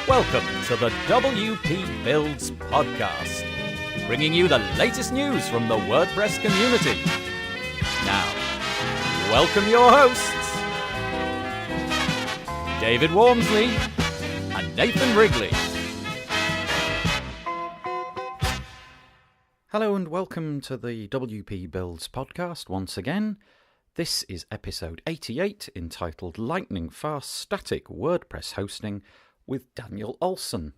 Welcome to the WP Builds podcast, bringing you the latest news from the WordPress community. Now, welcome your hosts, David Wormsley and Nathan Wrigley. Hello and welcome to the WP Builds podcast once again. This is episode 88, entitled Lightning Fast Static WordPress Hosting with Daniel Olson.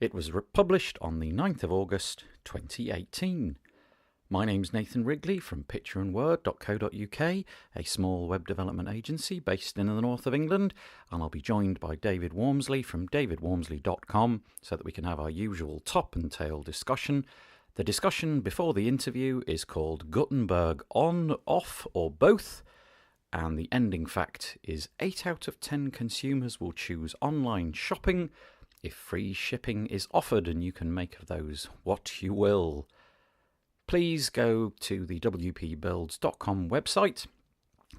It was published on the 9th of August 2018. My name's Nathan Wrigley from pictureandword.co.uk, a small web development agency based in the north of England, and I'll be joined by David Wormsley from davidwormsley.com so that we can have our usual top and tail discussion. The discussion before the interview is called Gutenberg on, off, or both, and the ending fact is 8 out of 10 consumers will choose online shopping if free shipping is offered, and you can make of those what you will. Please go to the wpbuilds.com website,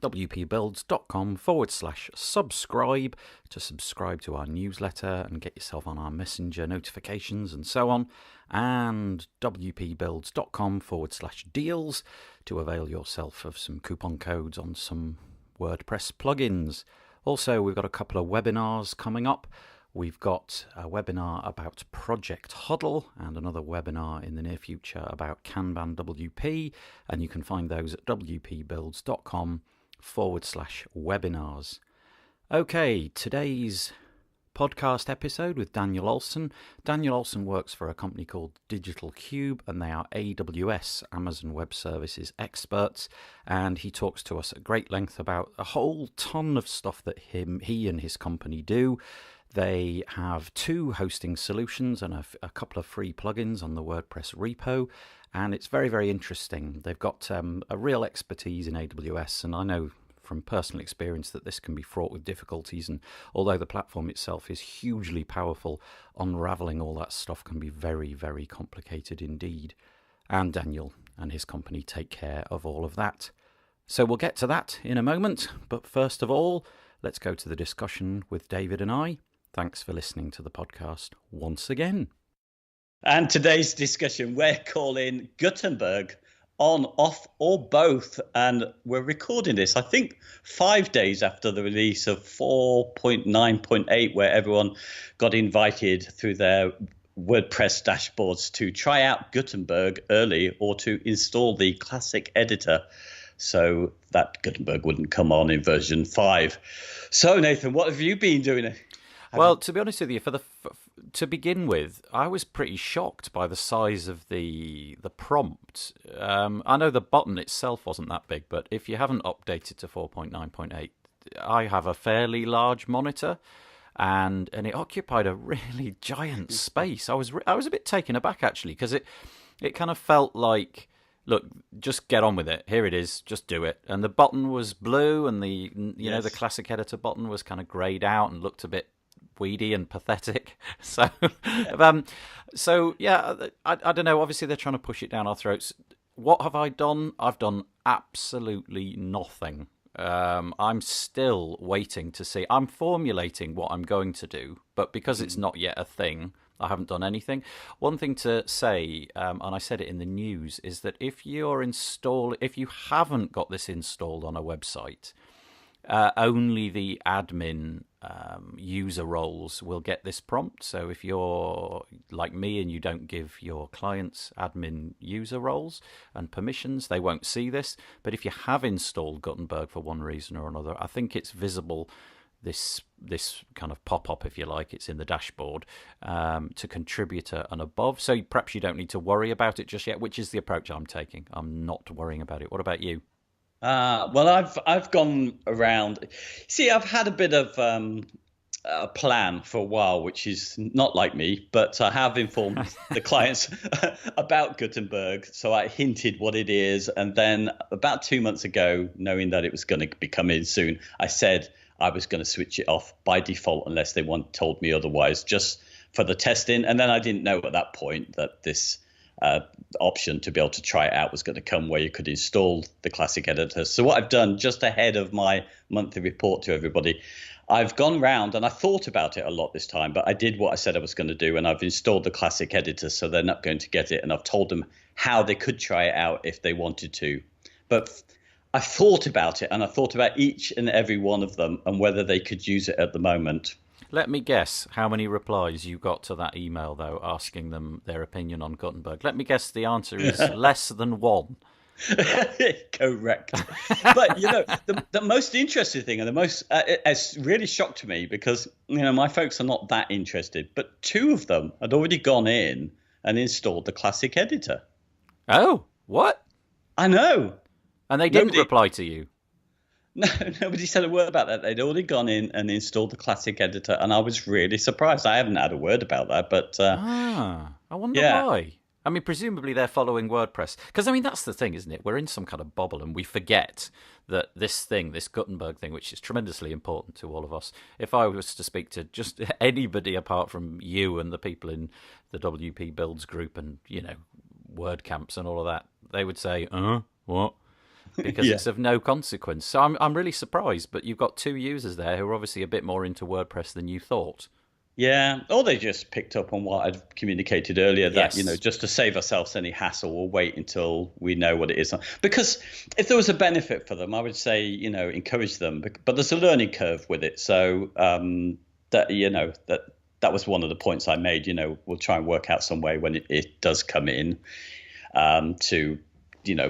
wpbuilds.com/subscribe to subscribe to our newsletter and get yourself on our messenger notifications and so on, and wpbuilds.com/deals to avail yourself of some coupon codes on some WordPress plugins. Also, we've got a couple of webinars coming up. We've got a webinar about Project Huddle and another webinar in the near future about Kanban WP, and you can find those at wpbuilds.com/webinars. Okay, today's podcast episode with Daniel Olson. Daniel Olson works for a company called Digital Cube, and they are AWS, Amazon Web Services experts, and he talks to us at great length about a whole ton of stuff that he and his company do. They have 2 hosting solutions and a couple of free plugins on the WordPress repo, and it's very, very interesting. They've got a real expertise in AWS, and I know from personal experience that this can be fraught with difficulties, and although the platform itself is hugely powerful, unraveling all that stuff can be very, very complicated indeed. And Daniel and his company take care of all of that. So we'll get to that in a moment, but first of all, let's go to the discussion with David and I. Thanks for listening to the podcast once again. And today's discussion, we're calling Gutenberg on, off, or both. And we're recording this, I think, 5 days after the release of 4.9.8, where everyone got invited through their WordPress dashboards to try out Gutenberg early or to install the classic editor, so that Gutenberg wouldn't come on in version 5. So, Nathan, what have you been doing? Well, to be honest with you, to begin with, I was pretty shocked by the size of the prompt. I know the button itself wasn't that big, but if you haven't updated to 4.9.8, I have a fairly large monitor, and it occupied a really giant space. I was a bit taken aback actually, because it kind of felt like, look, just get on with it. Here it is. Just do it. And the button was blue, and the the classic editor button was kind of grayed out and looked a bit weedy and pathetic. So yeah, I don't know. Obviously, they're trying to push it down our throats. What have I done? I've done absolutely nothing. I'm still waiting to see. I'm formulating what I'm going to do, but because it's not yet a thing, I haven't done anything. One thing to say, and I said it in the news, is that if you haven't got this installed on a website, only the admin user roles will get this prompt. So if you're like me and you don't give your clients admin user roles and permissions, they won't see this. But if you have installed Gutenberg for one reason or another, I think it's visible, this kind of pop-up, if you like, it's in the dashboard, to contributor and above. So perhaps you don't need to worry about it just yet, which is the approach I'm taking. I'm not worrying about it. What about you? Well, I've gone around. See, I've had a bit of a plan for a while, which is not like me, but I have informed the clients about Gutenberg. So I hinted what it is, and then about 2 months ago, knowing that it was going to be coming soon, I said I was going to switch it off by default unless they told me otherwise, just for the testing. And then I didn't know at that point that this option to be able to try it out was going to come, where you could install the classic editor. So what I've done, just ahead of my monthly report to everybody, I've gone round and I thought about it a lot this time, but I did what I said I was going to do, and I've installed the classic editor, so they're not going to get it. And I've told them how they could try it out if they wanted to. But I thought about it, and I thought about each and every one of them and whether they could use it at the moment. Let me guess how many replies you got to that email, though, asking them their opinion on Gutenberg. Let me guess the answer is less than one. Correct. But the most interesting thing, and the most it's really shocked me, because my folks are not that interested, but 2 of them had already gone in and installed the classic editor. Oh, what? I know. And they didn't reply to you? No, nobody said a word about that. They'd already gone in and installed the classic editor, and I was really surprised. I haven't had a word about that, but I wonder why. I mean, presumably they're following WordPress. Because, I mean, that's the thing, isn't it? We're in some kind of bubble, and we forget that this Gutenberg thing, which is tremendously important to all of us, if I was to speak to just anybody apart from you and the people in the WP Builds group and, WordCamps and all of that, they would say, what? Because it's of no consequence. So I'm really surprised, but you've got 2 users there who are obviously a bit more into WordPress than you thought. Yeah, or they just picked up on what I'd communicated earlier, that, just to save ourselves any hassle, we'll wait until we know what it is. Because if there was a benefit for them, I would say, encourage them. But there's a learning curve with it. So that was one of the points I made. We'll try and work out some way when it does come in to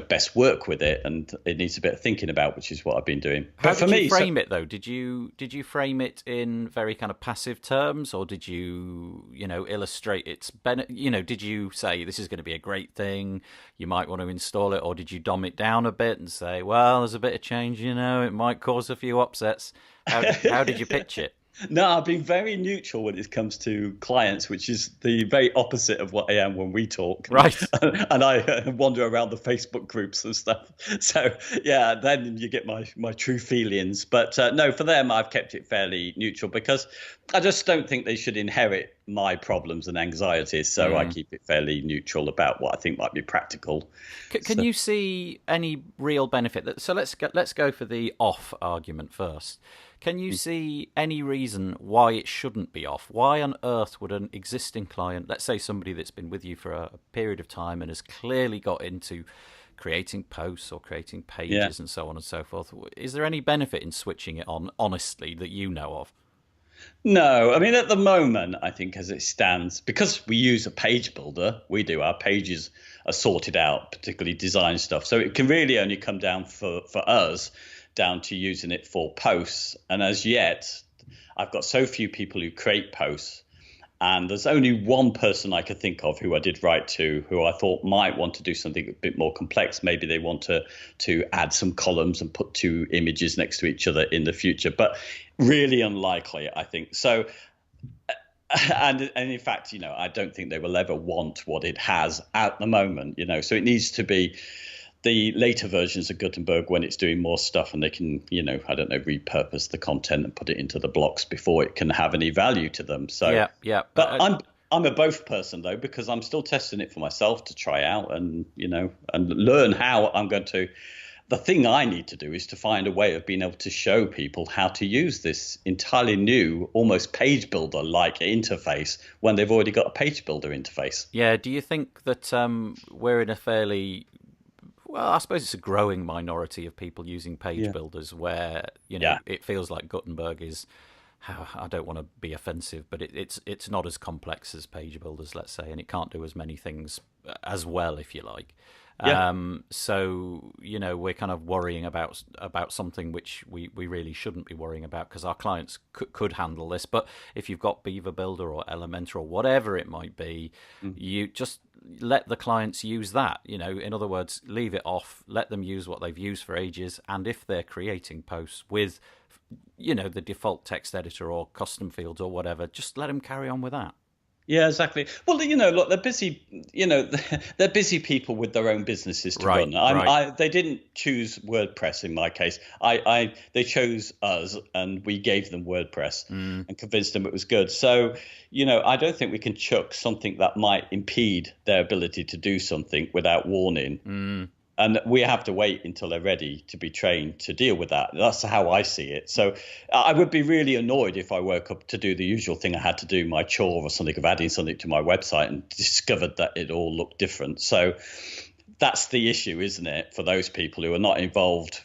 best work with it, and it needs a bit of thinking about, which is what I've been doing. How did you frame it, though? Did you frame it in very kind of passive terms, or did you illustrate its did you say this is going to be a great thing, you might want to install it, or did you dumb it down a bit and say, well, there's a bit of change, it might cause a few upsets? How did you pitch it? No, I've been very neutral when it comes to clients, which is the very opposite of what I am when we talk. Right. And I wander around the Facebook groups and stuff. So, yeah, then you get my true feelings. But no, for them, I've kept it fairly neutral, because I just don't think they should inherit my problems and anxieties. So I keep it fairly neutral about what I think might be practical. Can you see any real benefit? So let's go for the off argument first. Can you see any reason why it shouldn't be off? Why on earth would an existing client, let's say somebody that's been with you for a period of time and has clearly got into creating posts or creating pages and so on and so forth, is there any benefit in switching it on, honestly, that you know of? No, I mean, at the moment, I think as it stands, because we use a page builder, our pages are sorted out, particularly design stuff. So it can really only come down for us down to using it for posts. And as yet, I've got so few people who create posts, and there's only one person I could think of who I did write to, who I thought might want to do something a bit more complex. Maybe they want to add some columns and put 2 images next to each other in the future, but really unlikely, I think. So, and in fact, I don't think they will ever want what it has at the moment, so it needs to be the later versions of Gutenberg when it's doing more stuff, and they can, repurpose the content and put it into the blocks before it can have any value to them. So, yeah. But I'm a both person, though, because I'm still testing it for myself to try out and, and learn how I'm going to. The thing I need to do is to find a way of being able to show people how to use this entirely new, almost page builder like interface when they've already got a page builder interface. Yeah. Do you think that we're in a fairly, well, I suppose it's a growing minority of people using page builders where, it feels like Gutenberg is, I don't want to be offensive, but it's not as complex as page builders, let's say, and it can't do as many things as well, if you like. Yeah. So, we're kind of worrying about something which we really shouldn't be worrying about, because our clients could handle this. But if you've got Beaver Builder or Elementor or whatever it might be, you just let the clients use that. In other words, leave it off, let them use what they've used for ages. And if they're creating posts with, the default text editor or custom fields or whatever, just let them carry on with that. Yeah, exactly. Well, look, they're busy. They're busy people with their own businesses to run. They didn't choose WordPress in my case. They chose us, and we gave them WordPress and convinced them it was good. So, I don't think we can chuck something that might impede their ability to do something without warning. And we have to wait until they're ready to be trained to deal with that. That's how I see it. So I would be really annoyed if I woke up to do the usual thing I had to do, my chore or something, of adding something to my website, and discovered that it all looked different. So that's the issue, isn't it, for those people who are not involved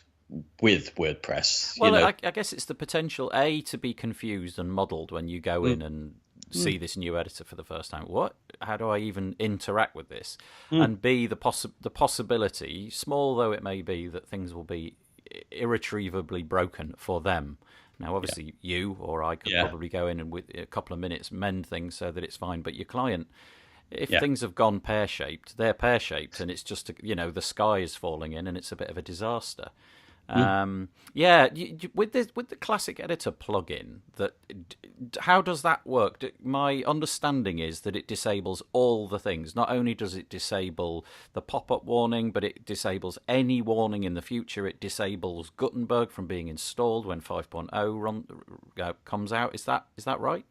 with WordPress? Well, I guess it's the potential, A, to be confused and muddled when you go in and see this new editor for the first time. What? How do I even interact with this? And B, the possibility, small though it may be, that things will be irretrievably broken for them. Now, obviously, you or I could probably go in and with a couple of minutes mend things so that it's fine. But your client, if things have gone pear-shaped, they're pear-shaped, and it's just, the sky is falling in and it's a bit of a disaster. With the classic editor plugin, how does that work? My understanding is that it disables all the things. Not only does it disable the pop-up warning, but it disables any warning in the future. It disables Gutenberg from being installed when 5.0 comes out. Is that right?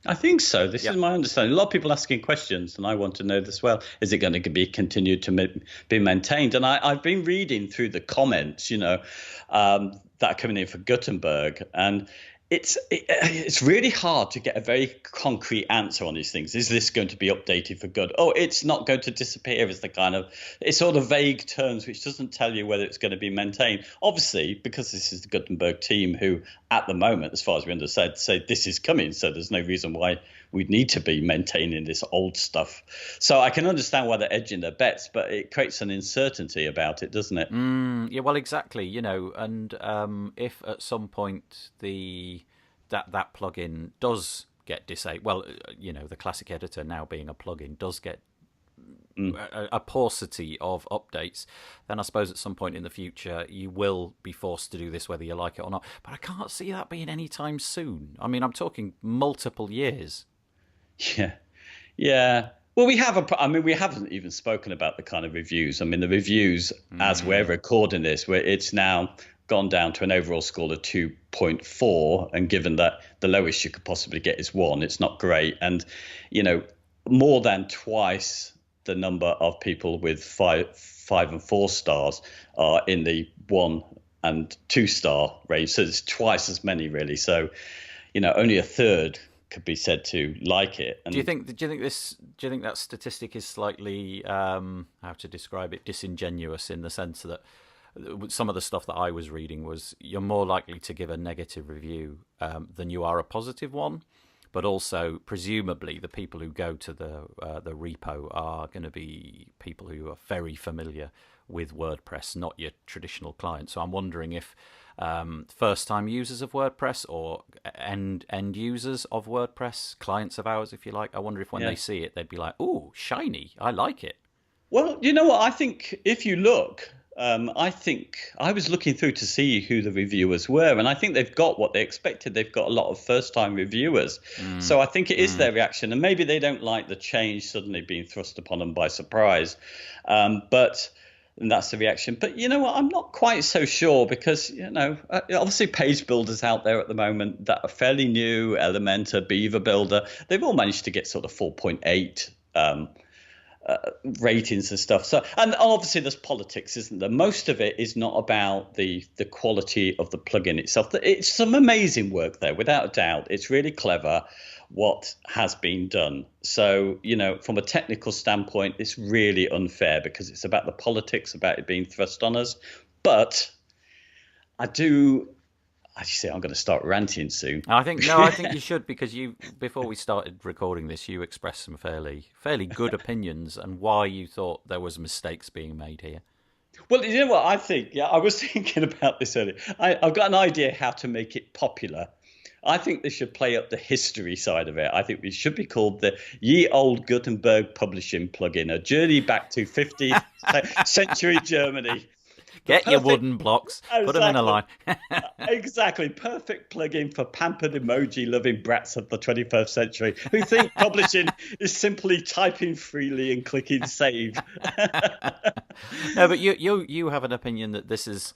I think so. This is my understanding. A lot of people asking questions, and I want to know this as well. Is it going to be continued to be maintained? And I've been reading through the comments, that are coming in for Gutenberg, and it's really hard to get a very concrete answer on these things. Is this going to be updated for good? Oh, it's not going to disappear. Is the it's sort of vague terms which doesn't tell you whether it's going to be maintained. Obviously, because this is the Gutenberg team who, at the moment, as far as we understand, say this is coming. So there's no reason why we'd need to be maintaining this old stuff. So I can understand why they're edging their bets, but it creates an uncertainty about it, doesn't it? Yeah, well, exactly. And if at some point that plugin does get disabled, well, the classic editor now being a plugin does get a paucity of updates, then I suppose at some point in the future you will be forced to do this whether you like it or not. But I can't see that being any time soon. I mean, I'm talking multiple years. Yeah. Well, we haven't even spoken about the kind of reviews. I mean, the reviews, as we're recording this, where it's now gone down to an overall score of 2.4, and given that the lowest you could possibly get is 1, it's not great. And more than twice the number of people with 5 and 4 stars are in the 1 and 2 star range, so it's twice as many, really. So only a third could be said to like it. And do you think that statistic is slightly how to describe it, disingenuous, in the sense that some of the stuff that I was reading was you're more likely to give a negative review than you are a positive one, but also presumably the people who go to the repo are going to be people who are very familiar with WordPress, not your traditional client. So I'm wondering if first-time users of WordPress or end users of WordPress, clients of ours, if you like, I wonder if when they see it, they'd be like, "Ooh, shiny, I like it." Well, you know what? I think if you look, I think I was looking through to see who the reviewers were, and I think they've got what they expected. They've got a lot of first-time reviewers. So I think it is their reaction, and maybe they don't like the change suddenly being thrust upon them by surprise. And that's the reaction. But you know what? I'm not quite so sure, because, obviously page builders out there at the moment that are fairly new, Elementor, Beaver Builder, they've all managed to get sort of 4.8 ratings and stuff. So, and obviously there's politics, isn't there? Most of it is not about the quality of the plugin itself. It's some amazing work there, without a doubt. It's really clever what has been done. So, from a technical standpoint, it's really unfair because it's about the politics, about it being thrust on us. But as you say, I'm going to start ranting soon. I think you should, because before we started recording this, you expressed some fairly good opinions and why you thought there was mistakes being made here. Well, you know what I think? Yeah, I was thinking about this earlier. I've got an idea how to make it popular. I think they should play up the history side of it. I think it should be called the Ye Old Gutenberg Publishing Plugin, a journey back to 15th century Germany. Get your wooden blocks, put them in a line. Exactly. Perfect plugin for pampered emoji-loving brats of the 21st century who think publishing is simply typing freely and clicking save. No, but you have an opinion that this is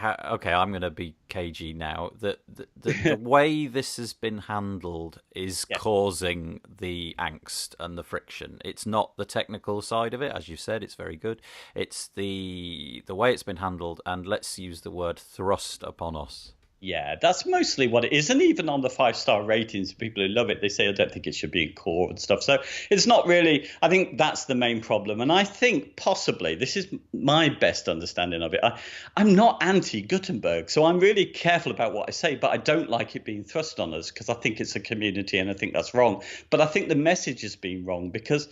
okay, I'm going to be cagey now. The way this has been handled is causing the angst and the friction. It's not the technical side of it, as you said. It's very good. It's the way it's been handled, and let's use the word thrust upon us. Yeah, that's mostly what it is. And even on the 5-star ratings, people who love it, they say, I don't think it should be in core and stuff. So it's not really, I think that's the main problem. And I think possibly, this is my best understanding of it, I'm not anti-Gutenberg. So I'm really careful about what I say, but I don't like it being thrust on us because I think it's a community and I think that's wrong. But I think the message has been wrong because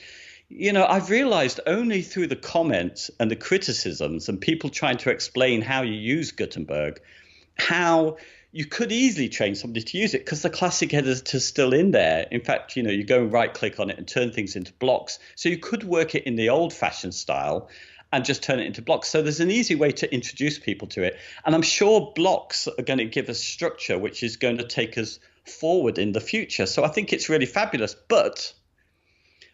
I've realized only through the comments and the criticisms and people trying to explain how you use Gutenberg, how you could easily train somebody to use it because the classic editor is still in there. In fact, you go and right click on it and turn things into blocks. So you could work it in the old fashioned style and just turn it into blocks. So there's an easy way to introduce people to it. And I'm sure blocks are going to give us structure, which is going to take us forward in the future. So I think it's really fabulous. But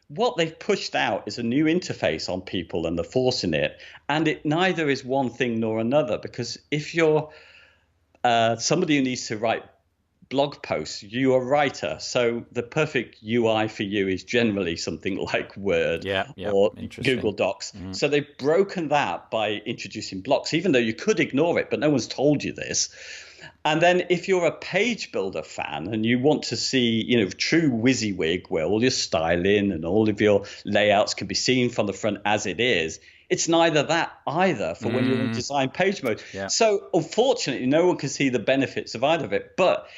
what they've pushed out is a new interface on people and they're forcing it. And it neither is one thing nor another, because if you're somebody who needs to write blog posts, you're a writer. So the perfect UI for you is generally something like Word or Google Docs. Mm-hmm. So they've broken that by introducing blocks, even though you could ignore it, but no one's told you this. And then if you're a page builder fan and you want to see, true WYSIWYG, where all your styling and all of your layouts can be seen from the front as it is, it's neither that either for when you're in design page mode. Yeah. So unfortunately, no one can see the benefits of either of it. But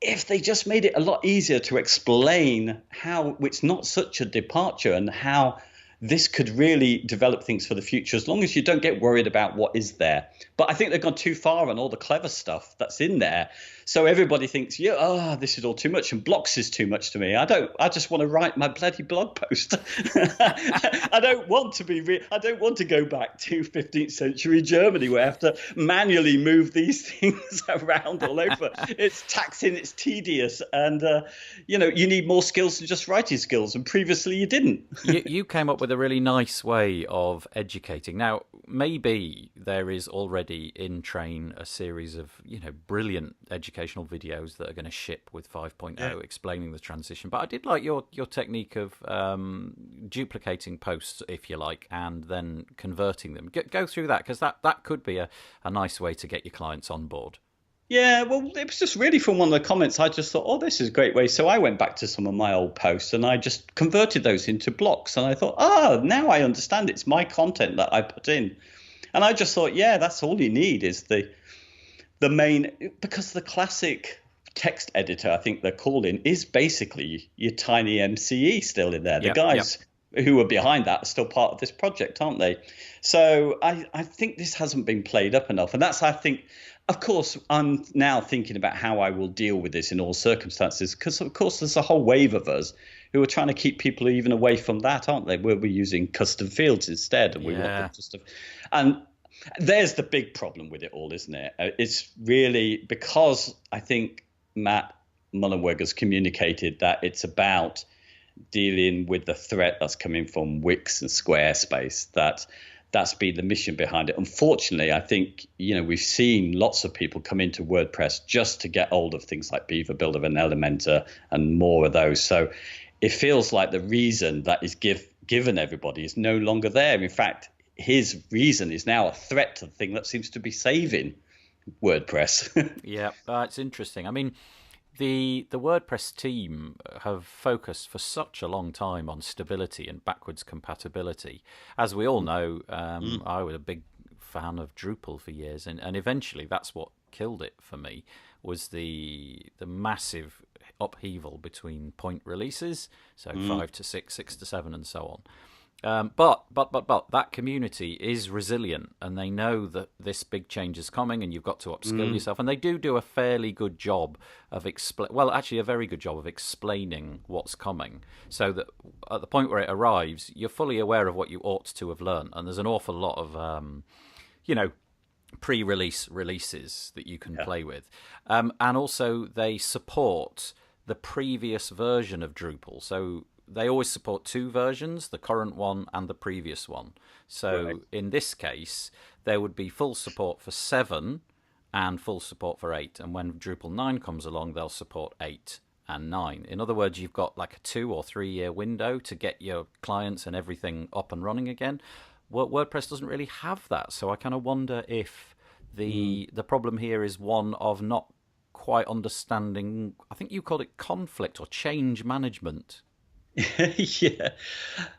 if they just made it a lot easier to explain how it's not such a departure and how this could really develop things for the future, as long as you don't get worried about what is there. But I think they've gone too far on all the clever stuff that's in there. So everybody thinks, this is all too much and blocks is too much to me. I just want to write my bloody blog post. I don't want to go back to 15th century Germany where I have to manually move these things around all over. It's taxing, it's tedious. And, you need more skills than just writing skills. And previously you didn't. You came up with a really nice way of educating. Now, maybe there is already in train a series of, brilliant educational videos that are going to ship with 5.0 explaining the transition. But I did like your technique of duplicating posts, if you like, and then converting them. Go through that, because that could be a nice way to get your clients on board. Yeah, well, it was just really from one of the comments. I just thought, this is a great way. So I went back to some of my old posts and I just converted those into blocks. And I thought, now I understand. It's my content that I put in. And I just thought, that's all you need is the main, because the classic text editor, I think they're calling, is basically your tiny MCE still in there. The guys who are behind that are still part of this project, aren't they? So I think this hasn't been played up enough. And that's, I think, of course, I'm now thinking about how I will deal with this in all circumstances, because, of course, there's a whole wave of us who are trying to keep people even away from that, aren't they? Where we're using custom fields instead. And we want them just to, and there's the big problem with it all, isn't it? It's really because I think Matt Mullenweg has communicated that it's about dealing with the threat that's coming from Wix and Squarespace, that's been the mission behind it. Unfortunately, I think, we've seen lots of people come into WordPress just to get hold of things like Beaver Builder and Elementor and more of those. So it feels like the reason that is given everybody is no longer there. In fact, his reason is now a threat to the thing that seems to be saving WordPress. Yeah, it's interesting. I mean, the WordPress team have focused for such a long time on stability and backwards compatibility. As we all know, I was a big fan of Drupal for years, and eventually that's what killed it for me, was the massive upheaval between point releases, so 5 to 6, 6 to 7, and so on. But that community is resilient, and they know that this big change is coming, and you've got to upskill yourself. And they do a fairly good job of a very good job of explaining what's coming, so that at the point where it arrives, you're fully aware of what you ought to have learned. And there's an awful lot of, pre-release releases that you can play with, and also they support the previous version of Drupal. So they always support two versions, the current one and the previous one. So in this case, there would be full support for 7 and full support for 8. And when Drupal 9 comes along, they'll support 8 and 9. In other words, you've got like a 2 or 3 year window to get your clients and everything up and running again. WordPress doesn't really have that. So I kind of wonder if the problem here is one of not quite understanding, I think you called it conflict or change management. Yeah.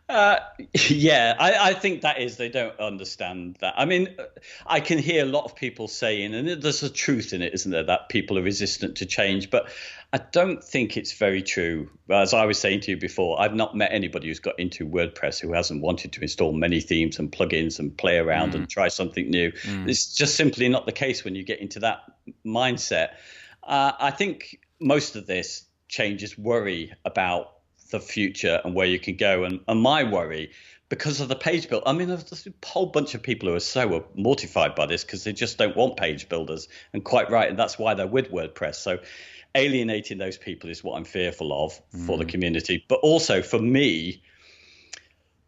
I think that is, they don't understand that. I mean, I can hear a lot of people saying, and there's a truth in it, isn't there, that people are resistant to change, but I don't think it's very true. As I was saying to you before, I've not met anybody who's got into WordPress who hasn't wanted to install many themes and plugins and play around and try something new. It's just simply not the case when you get into that mindset. I think most of this change is worry about the future and where you can go. And my worry, because of the page build, I mean, there's a whole bunch of people who are so mortified by this because they just don't want page builders, and quite right. And that's why they're with WordPress. So alienating those people is what I'm fearful of for the community. But also for me,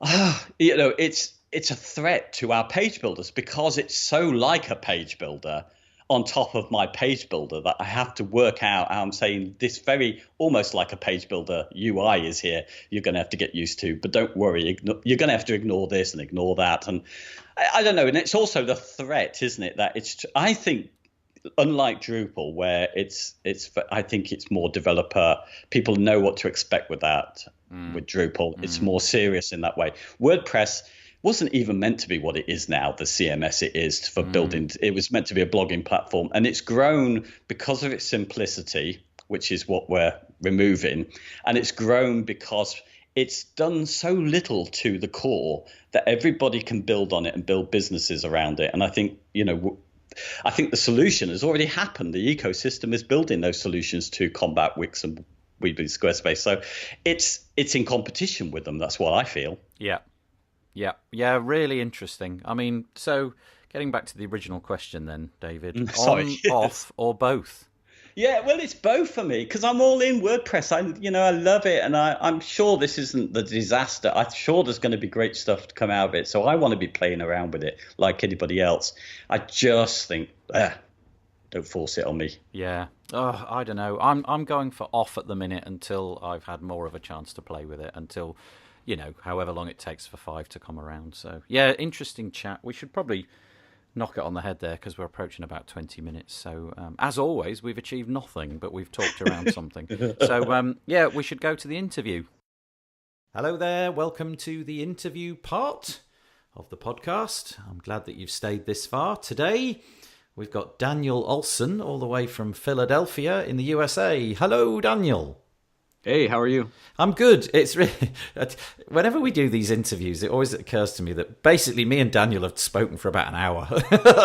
it's a threat to our page builders because it's so like a page builder on top of my page builder that I have to work out how I'm saying this very almost like a page builder UI is here. You're going to have to get used to, but don't worry. You're going to have to ignore this and ignore that. And I don't know. And it's also the threat, isn't it? That I think unlike Drupal, where I think it's more developer, people know what to expect with that. With Drupal, it's more serious in that way. WordPress wasn't even meant to be what it is now, the CMS it is for building. It was meant to be a blogging platform, and it's grown because of its simplicity, which is what we're removing. And it's grown because it's done so little to the core that everybody can build on it and build businesses around it. And I think, I think the solution has already happened. The ecosystem is building those solutions to combat Wix and Weebly Squarespace. So it's in competition with them. That's what I feel. Yeah, really interesting. I mean, so getting back to the original question then, David, off, or both? Yeah, well, it's both for me because I'm all in WordPress. I love it, and I'm sure this isn't the disaster. I'm sure there's going to be great stuff to come out of it. So I want to be playing around with it like anybody else. I just think, don't force it on me. Yeah. Oh, I don't know. I'm going for off at the minute until I've had more of a chance to play with it, until however long it takes for 5 to come around. So, yeah, interesting chat. We should probably knock it on the head there because we're approaching about 20 minutes. So, as always, we've achieved nothing, but we've talked around something. So, we should go to the interview. Hello there. Welcome to the interview part of the podcast. I'm glad that you've stayed this far. Today, we've got Daniel Olson all the way from Philadelphia in the USA. Hello, Daniel. Hey, how are you? I'm good. It's really, whenever we do these interviews, it always occurs to me that basically me and Daniel have spoken for about an hour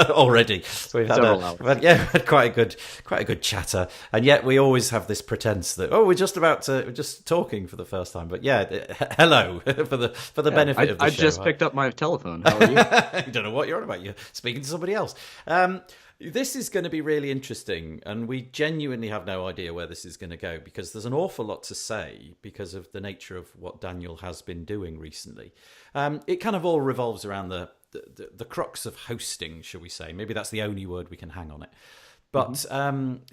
already. So we've had had quite a good chatter, and yet we always have this pretense that we're just talking for the first time. But hello for the benefit of the show. I just picked up my telephone. How are you? I don't know what you're on about. You're speaking to somebody else. This is going to be really interesting, and we genuinely have no idea where this is going to go because there's an awful lot to say because of the nature of what Daniel has been doing recently. It kind of all revolves around the crux of hosting, shall we say. Maybe that's the only word we can hang on it. But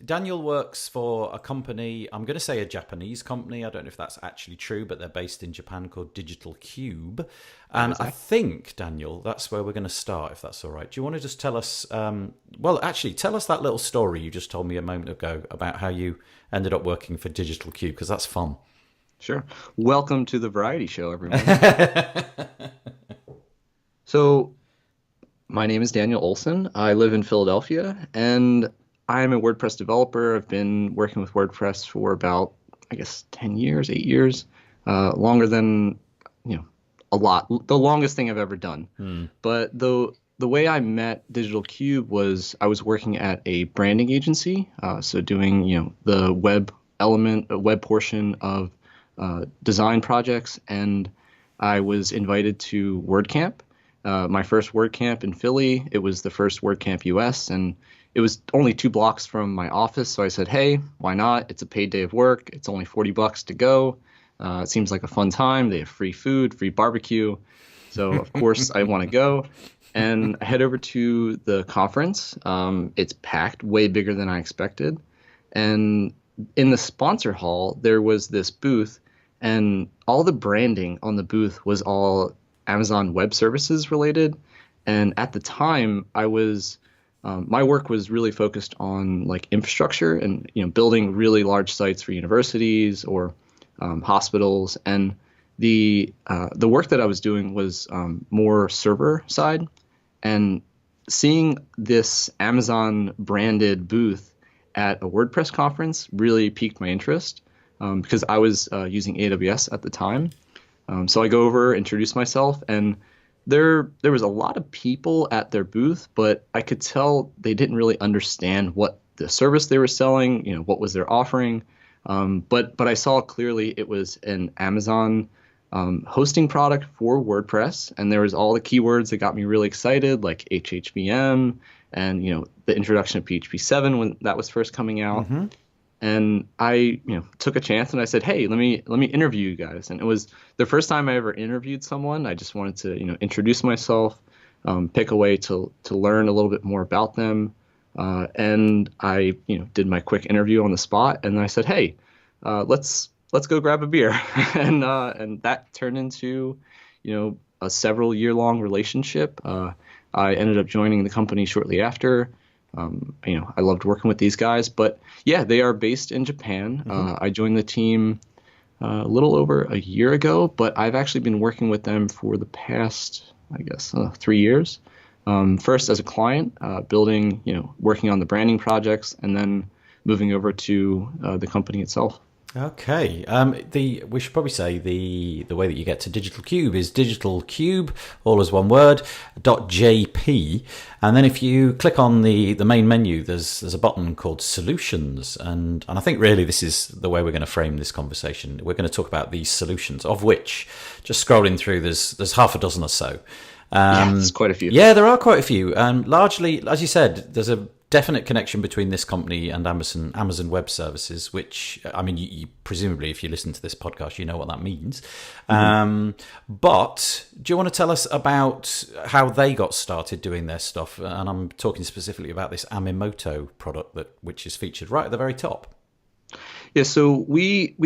Daniel works for a company, I'm going to say a Japanese company. I don't know if that's actually true, but they're based in Japan, called Digital Cube. And I think, Daniel, that's where we're going to start, if that's all right. Do you want to just tell us, tell us that little story you just told me a moment ago about how you ended up working for Digital Cube, because that's fun. Sure. Welcome to the variety show, everyone. So, my name is Daniel Olson. I live in Philadelphia, and I'm a WordPress developer. I've been working with WordPress for about, 10 years, 8 years, longer than, a lot, the longest thing I've ever done. But the way I met Digital Cube was I was working at a branding agency, so doing, the web portion of design projects, and I was invited to WordCamp. My first WordCamp in Philly. It was the first WordCamp US, and it was only 2 blocks from my office. So I said, hey, why not? It's a paid day of work. It's only $40 to go. It seems like a fun time. They have free food, free barbecue. So, of course, I want to go. And I head over to the conference. It's packed, way bigger than I expected. And in the sponsor hall, there was this booth, and all the branding on the booth was all Amazon Web Services related. And at the time, my work was really focused on like infrastructure and building really large sites for universities or hospitals. And the work that I was doing was more server side. And seeing this Amazon branded booth at a WordPress conference really piqued my interest because I was using AWS at the time. So I go over, introduce myself, and there was a lot of people at their booth, but I could tell they didn't really understand what the service they were selling, what was their offering. But I saw clearly it was an Amazon hosting product for WordPress, and there was all the keywords that got me really excited, like HHVM and the introduction of PHP 7 when that was first coming out. Mm-hmm. And I took a chance and I said, hey, let me interview you guys. And it was the first time I ever interviewed someone. I just wanted to introduce myself, pick a way to learn a little bit more about them. And I did my quick interview on the spot, and I said, hey, let's go grab a beer. And that turned into a several year-long relationship. I ended up joining the company shortly after. I loved working with these guys, but yeah, they are based in Japan. Mm-hmm. I joined the team a little over a year ago, but I've actually been working with them for the past, 3 years. First as a client, building, working on the branding projects, and then moving over to the company itself. Okay. We should probably say the way that you get to Digital Cube is Digital Cube, all as one word, .jp. And then if you click on the main menu, there's a button called Solutions. And I think really this is the way we're going to frame this conversation. We're going to talk about these solutions, of which, just scrolling through, there's half a dozen or so. There's quite a few. Yeah, there are quite a few. Largely, as you said, there's a definite connection between this company and Amazon Web Services, which, I mean, you presumably, if you listen to this podcast, you know what that means. Mm-hmm. But do you want to tell us about how they got started doing their stuff? And I'm talking specifically about this Aminoto product which is featured right at the very top. Yeah, so we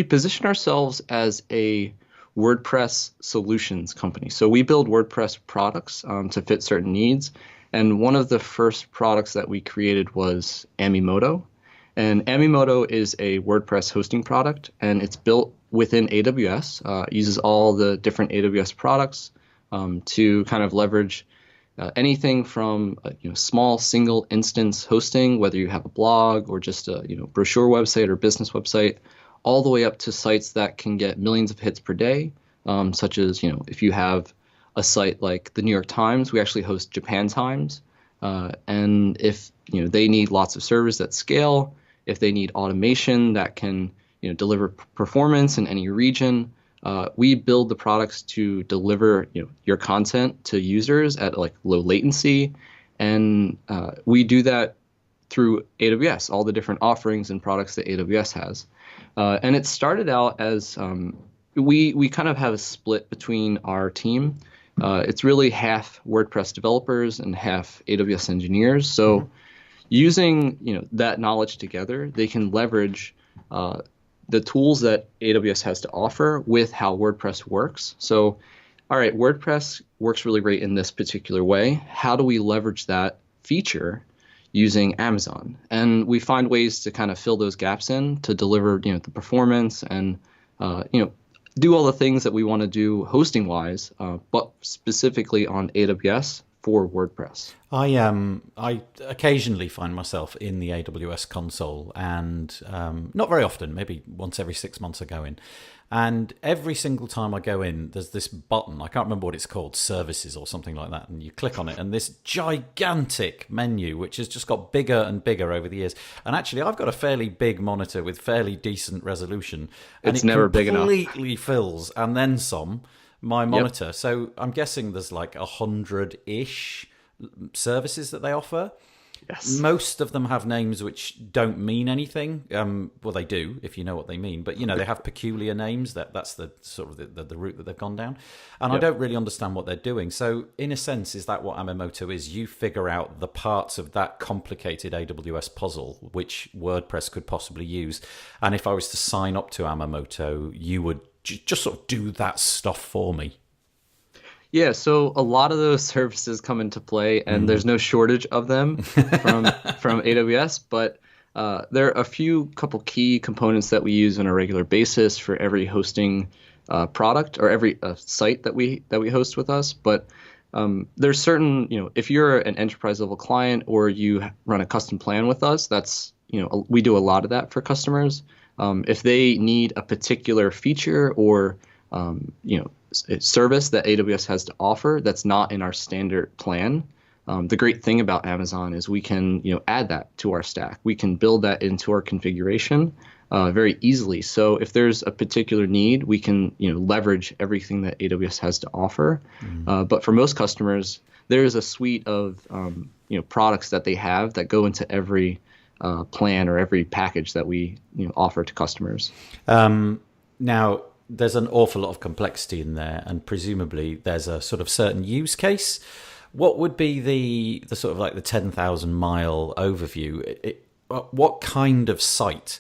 position ourselves as a WordPress solutions company. So we build WordPress products to fit certain needs. And one of the first products that we created was Aminoto. And Aminoto is a WordPress hosting product, and it's built within AWS. Uses all the different AWS products to kind of leverage anything from small single instance hosting, whether you have a blog or just a brochure website or business website, all the way up to sites that can get millions of hits per day, such as if you have a site like the New York Times, we actually host Japan Times. And if they need lots of servers that scale, if they need automation that can deliver performance in any region, we build the products to deliver your content to users at like low latency. And we do that through AWS, all the different offerings and products that AWS has. And it started out as we kind of have a split between our team. It's really half WordPress developers and half AWS engineers. So using that knowledge together, they can leverage the tools that AWS has to offer with how WordPress works. So, all right, WordPress works really great in this particular way. How do we leverage that feature using Amazon? And we find ways to kind of fill those gaps in to deliver the performance and do all the things that we want to do hosting-wise, but specifically on AWS for WordPress. I occasionally find myself in the AWS console, and not very often, maybe once every 6 months I go in. And every single time I go in, there's this button, I can't remember what it's called, Services or something like that, and you click on it, and this gigantic menu, which has just got bigger and bigger over the years. And actually, I've got a fairly big monitor with fairly decent resolution, and it's never big enough. Completely fills, and then some, my monitor. Yep. So I'm guessing there's like 100-ish services that they offer. Yes. Most of them have names which don't mean anything. Well, they do, if you know what they mean. But, they have peculiar names. That's the sort of the route that they've gone down. And I don't really understand what they're doing. So, in a sense, is that what Aminoto is? You figure out the parts of that complicated AWS puzzle which WordPress could possibly use. And if I was to sign up to Aminoto, you would just sort of do that stuff for me. Yeah, so a lot of those services come into play, and there's no shortage of them from AWS. But there are a couple key components that we use on a regular basis for every hosting product or every site that we host with us. But there's certain, if you're an enterprise level client or you run a custom plan with us, that's we do a lot of that for customers. If they need a particular feature or service that AWS has to offer that's not in our standard plan. The great thing about Amazon is we can add that to our stack. We can build that into our configuration very easily. So if there's a particular need, we can leverage everything that AWS has to offer. But for most customers, there's a suite of products that they have that go into every plan or every package that we offer to customers. Now, there's an awful lot of complexity in there, and presumably there's a sort of certain use case. What would be the sort of like the 10,000 mile overview? What kind of site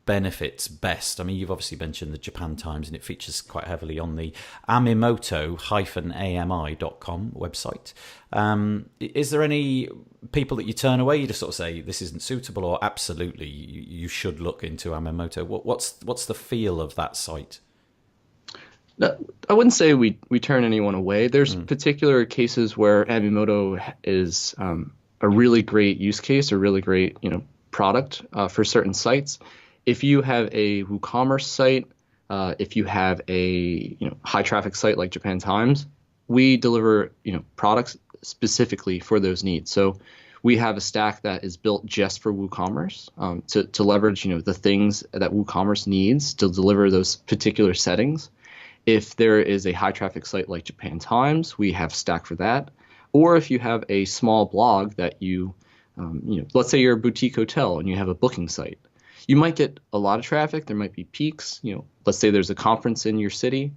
benefits best? I mean, you've obviously mentioned the Japan Times, and it features quite heavily on the amimoto-ami.com website. Is there any people that you turn away? You just sort of say this isn't suitable, or absolutely you should look into Aminoto? What's the feel of that site? No, I wouldn't say we turn anyone away. There's particular cases where Aminoto is a really great use case, a really great product for certain sites. If you have a WooCommerce site, if you have a high traffic site like Japan Times, we deliver products specifically for those needs. So we have a stack that is built just for WooCommerce to leverage the things that WooCommerce needs to deliver those particular settings. If there is a high traffic site like Japan Times, we have stack for that. Or if you have a small blog that let's say you're a boutique hotel and you have a booking site, you might get a lot of traffic. There might be peaks. Let's say there's a conference in your city.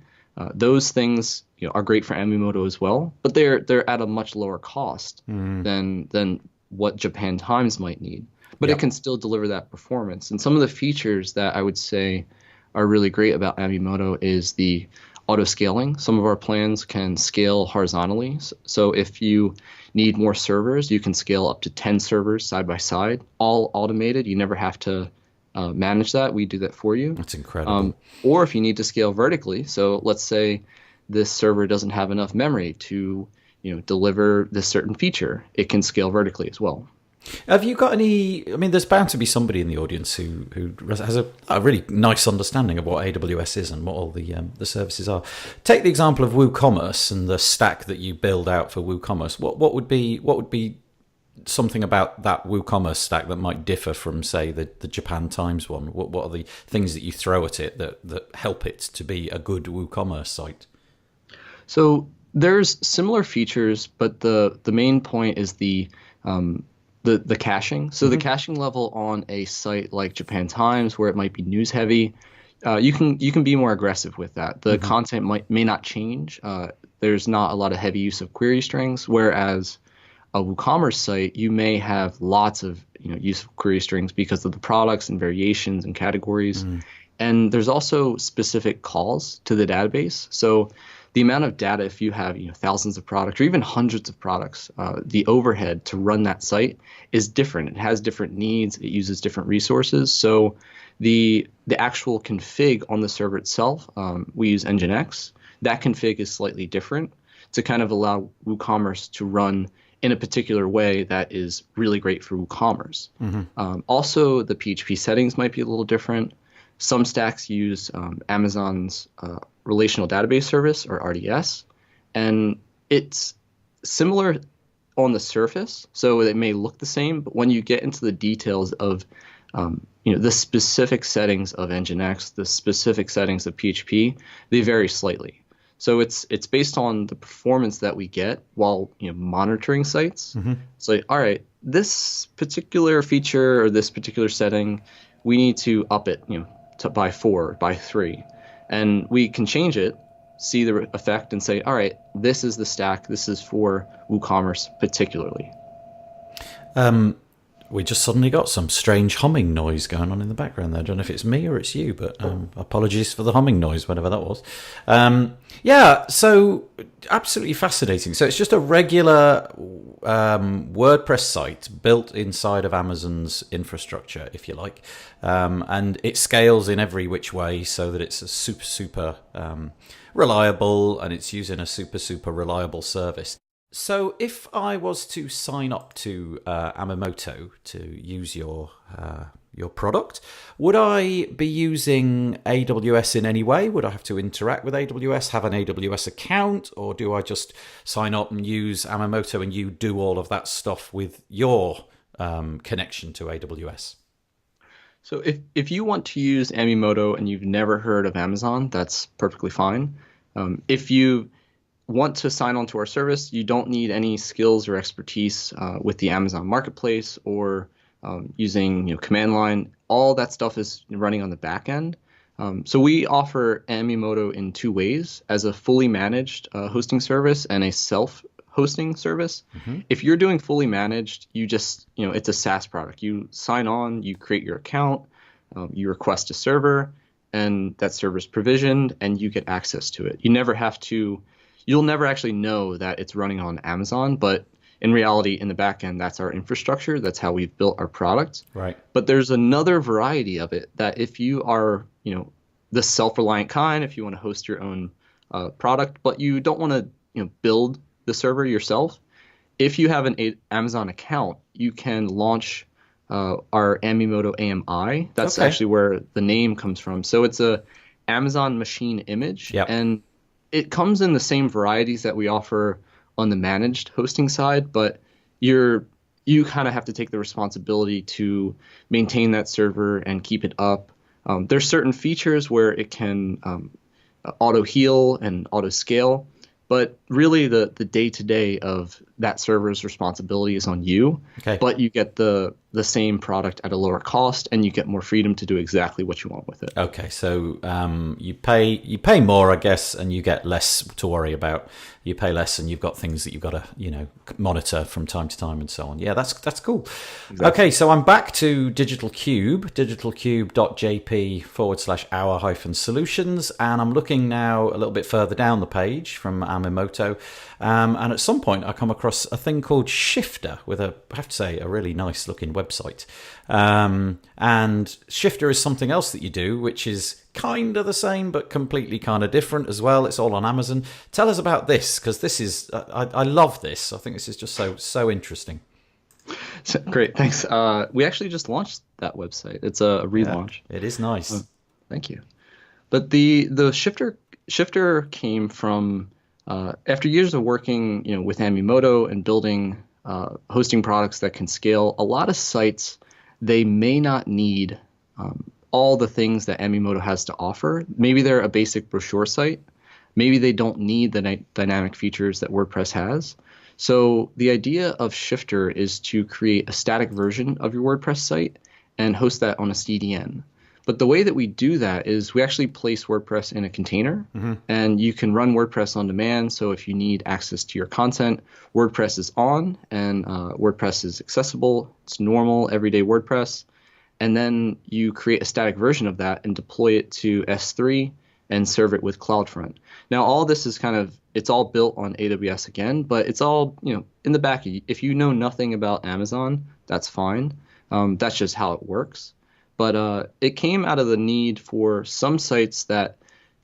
Those things are great for Aminoto as well, but they're at a much lower cost than what Japan Times might need. But it can still deliver that performance. And some of the features that I would say are really great about Aminoto is the auto scaling. Some of our plans can scale horizontally. So if you need more servers, you can scale up to 10 servers side by side, all automated. You never have to manage that. We do that for you. That's incredible. Or if you need to scale vertically, so let's say this server doesn't have enough memory to deliver this certain feature, it can scale vertically as well. Have you got any? I mean, there's bound to be somebody in the audience who has a really nice understanding of what AWS is and what all the services are. Take the example of WooCommerce and the stack that you build out for WooCommerce. What would be something about that WooCommerce stack that might differ from, say, the Japan Times one? What are the things that you throw at it that help it to be a good WooCommerce site? So there's similar features, but the main point is the caching. So the caching level on a site like Japan Times, where it might be news heavy, you can be more aggressive with that. The content may not change. There's not a lot of heavy use of query strings, whereas a WooCommerce site, you may have lots of use of query strings because of the products and variations and categories. And there's also specific calls to the database. So the amount of data, if you have thousands of products or even hundreds of products, the overhead to run that site is different. It has different needs. It uses different resources. So the actual config on the server itself, we use Nginx. That config is slightly different to kind of allow WooCommerce to run in a particular way that is really great for WooCommerce. Also, the PHP settings might be a little different. Some stacks use Amazon's Relational Database Service, or RDS, and it's similar on the surface, so it may look the same, but when you get into the details of the specific settings of Nginx, the specific settings of PHP, they vary slightly. So it's based on the performance that we get while monitoring sites. So all right, this particular feature or this particular setting, we need to up it, by 4, by 3. And we can change it, see the effect, and say, all right, this is the stack. This is for WooCommerce particularly. We just suddenly got some strange humming noise going on in the background there. I don't know if it's me or it's you, but apologies for the humming noise, whatever that was. Yeah, so absolutely fascinating. So it's just a regular WordPress site built inside of Amazon's infrastructure, if you like. And it scales in every which way so that it's a super reliable, and it's using a super reliable service. So if I was to sign up to Aminoto to use your product, would I be using AWS in any way? Would I have to interact with AWS, have an AWS account, or do I just sign up and use Aminoto and you do all of that stuff with your connection to AWS? So if you want to use Aminoto and you've never heard of Amazon, that's perfectly fine. If you want to sign on to our service, you don't need any skills or expertise with the Amazon Marketplace or using command line. All that stuff is running on the back end. So we offer Aminoto in 2 ways: as a fully managed hosting service and a self-hosting service. Mm-hmm. If you're doing fully managed, you just, it's a SaaS product. You sign on, you create your account, you request a server, and that server is provisioned, and you get access to it. You'll never actually know that it's running on Amazon, but in reality, in the back end, that's our infrastructure. That's how we've built our product. Right. But there's another variety of it that if you are, the self-reliant kind, if you want to host your own product, but you don't want to, build the server yourself, if you have an Amazon account, you can launch our Aminoto AMI. That's actually where the name comes from. So it's a Amazon machine image. Yep. And it comes in the same varieties that we offer on the managed hosting side, but you kind of have to take the responsibility to maintain that server and keep it up. There's certain features where it can auto heal and auto scale, but really the day-to-day of that server's responsibility is on you. Okay. But you get the same product at a lower cost, and you get more freedom to do exactly what you want with it. Okay, so you pay more, I guess, and you get less to worry about. You pay less, and you've got things that you've got to monitor from time to time, and so on. Yeah, that's cool. Exactly. Okay, so I'm back to Digital Cube, digitalcube.jp/our-solutions, and I'm looking now a little bit further down the page from Aminoto, and at some point I come across a thing called Shifter with I have to say, a really nice looking website. And Shifter is something else that you do, which is kind of the same, but completely kind of different as well. It's all on Amazon. Tell us about this, because this is, I love this. I think this is just so interesting. Great, thanks. We actually just launched that website. It's a relaunch. Yeah, it is nice. Thank you. But the Shifter came from after years of working, with Aminoto and building hosting products that can scale. A lot of sites, they may not need all the things that Aminoto has to offer. Maybe they're a basic brochure site. Maybe they don't need the dynamic features that WordPress has. So the idea of Shifter is to create a static version of your WordPress site and host that on a CDN. But the way that we do that is we actually place WordPress in a container, mm-hmm. and you can run WordPress on demand. So if you need access to your content, WordPress is on, and WordPress is accessible. It's normal, everyday WordPress. And then you create a static version of that and deploy it to S3 and serve it with CloudFront. Now, all this is it's all built on AWS again, but it's all, in the back. If you know nothing about Amazon, that's fine. That's just how it works. But it came out of the need for some sites that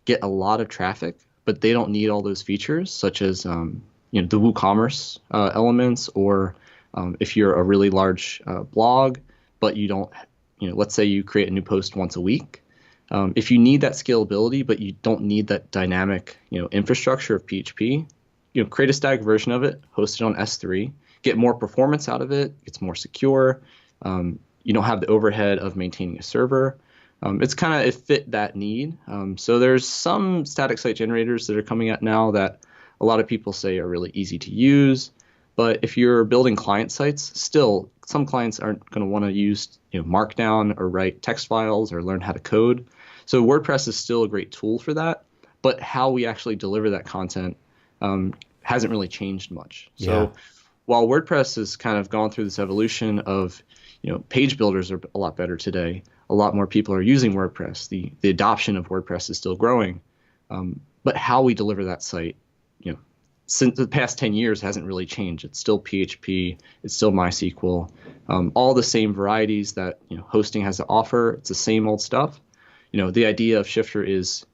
get a lot of traffic, but they don't need all those features, such as the WooCommerce elements, or if you're a really large blog, but you don't, let's say you create a new post once a week. If you need that scalability, but you don't need that dynamic, infrastructure of PHP, create a static version of it, host it on S3, get more performance out of it. It's more secure. You don't have the overhead of maintaining a server. It fit that need. So there's some static site generators that are coming out now that a lot of people say are really easy to use. But if you're building client sites, still some clients aren't going to want to use Markdown or write text files or learn how to code. So WordPress is still a great tool for that, but how we actually deliver that content hasn't really changed much. Yeah. So while WordPress has kind of gone through this evolution of, page builders are a lot better today, a lot more people are using WordPress. The adoption of WordPress is still growing, but how we deliver that site, since the past 10 years hasn't really changed. It's still PHP, it's still MySQL, all the same varieties that hosting has to offer. It's the same old stuff. The idea of Shifter is,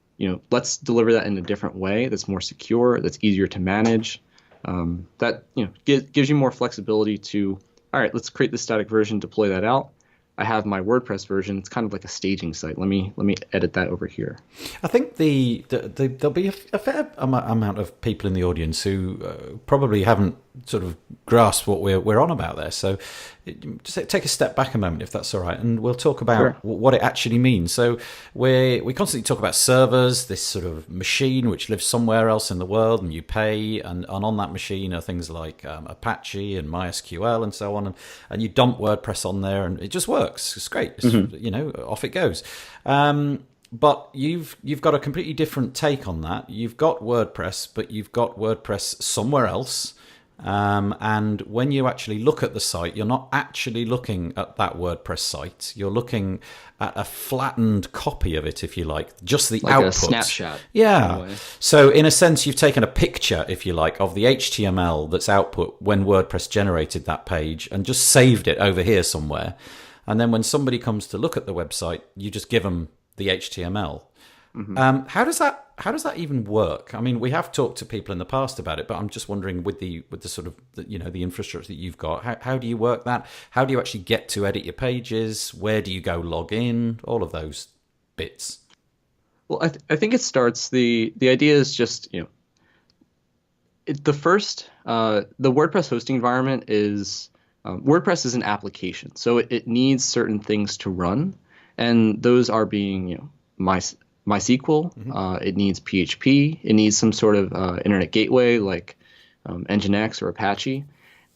let's deliver that in a different way that's more secure, that's easier to manage, that gives you more flexibility to, all right, let's create the static version, deploy that out. I have my WordPress version. It's kind of like a staging site. Let me edit that over here. I think there'll be a fair amount of people in the audience who probably haven't sort of grasped what we're on about there. So just take a step back a moment, if that's all right, and we'll talk about what it actually means. So we constantly talk about servers, this sort of machine which lives somewhere else in the world, and you pay, and on that machine are things like Apache and MySQL and so on, and you dump WordPress on there, and it just works. It's great. It's, off it goes. But you've got a completely different take on that. You've got WordPress, but you've got WordPress somewhere else. And when you actually look at the site, you're not actually looking at that WordPress site. You're looking at a flattened copy of it, if you like, just the output. Like a snapshot. Yeah. So in a sense, you've taken a picture, if you like, of the HTML that's output when WordPress generated that page and just saved it over here somewhere. And then when somebody comes to look at the website, you just give them the HTML. How does that even work? I mean, we have talked to people in the past about it, but I'm just wondering with the sort of the infrastructure that you've got, how do you work that? How do you actually get to edit your pages? Where do you go log in? All of those bits. Well, I think it starts the idea is just the WordPress hosting environment is WordPress is an application, so it needs certain things to run, and those are being MySQL, it needs PHP, it needs some sort of internet gateway like Nginx or Apache.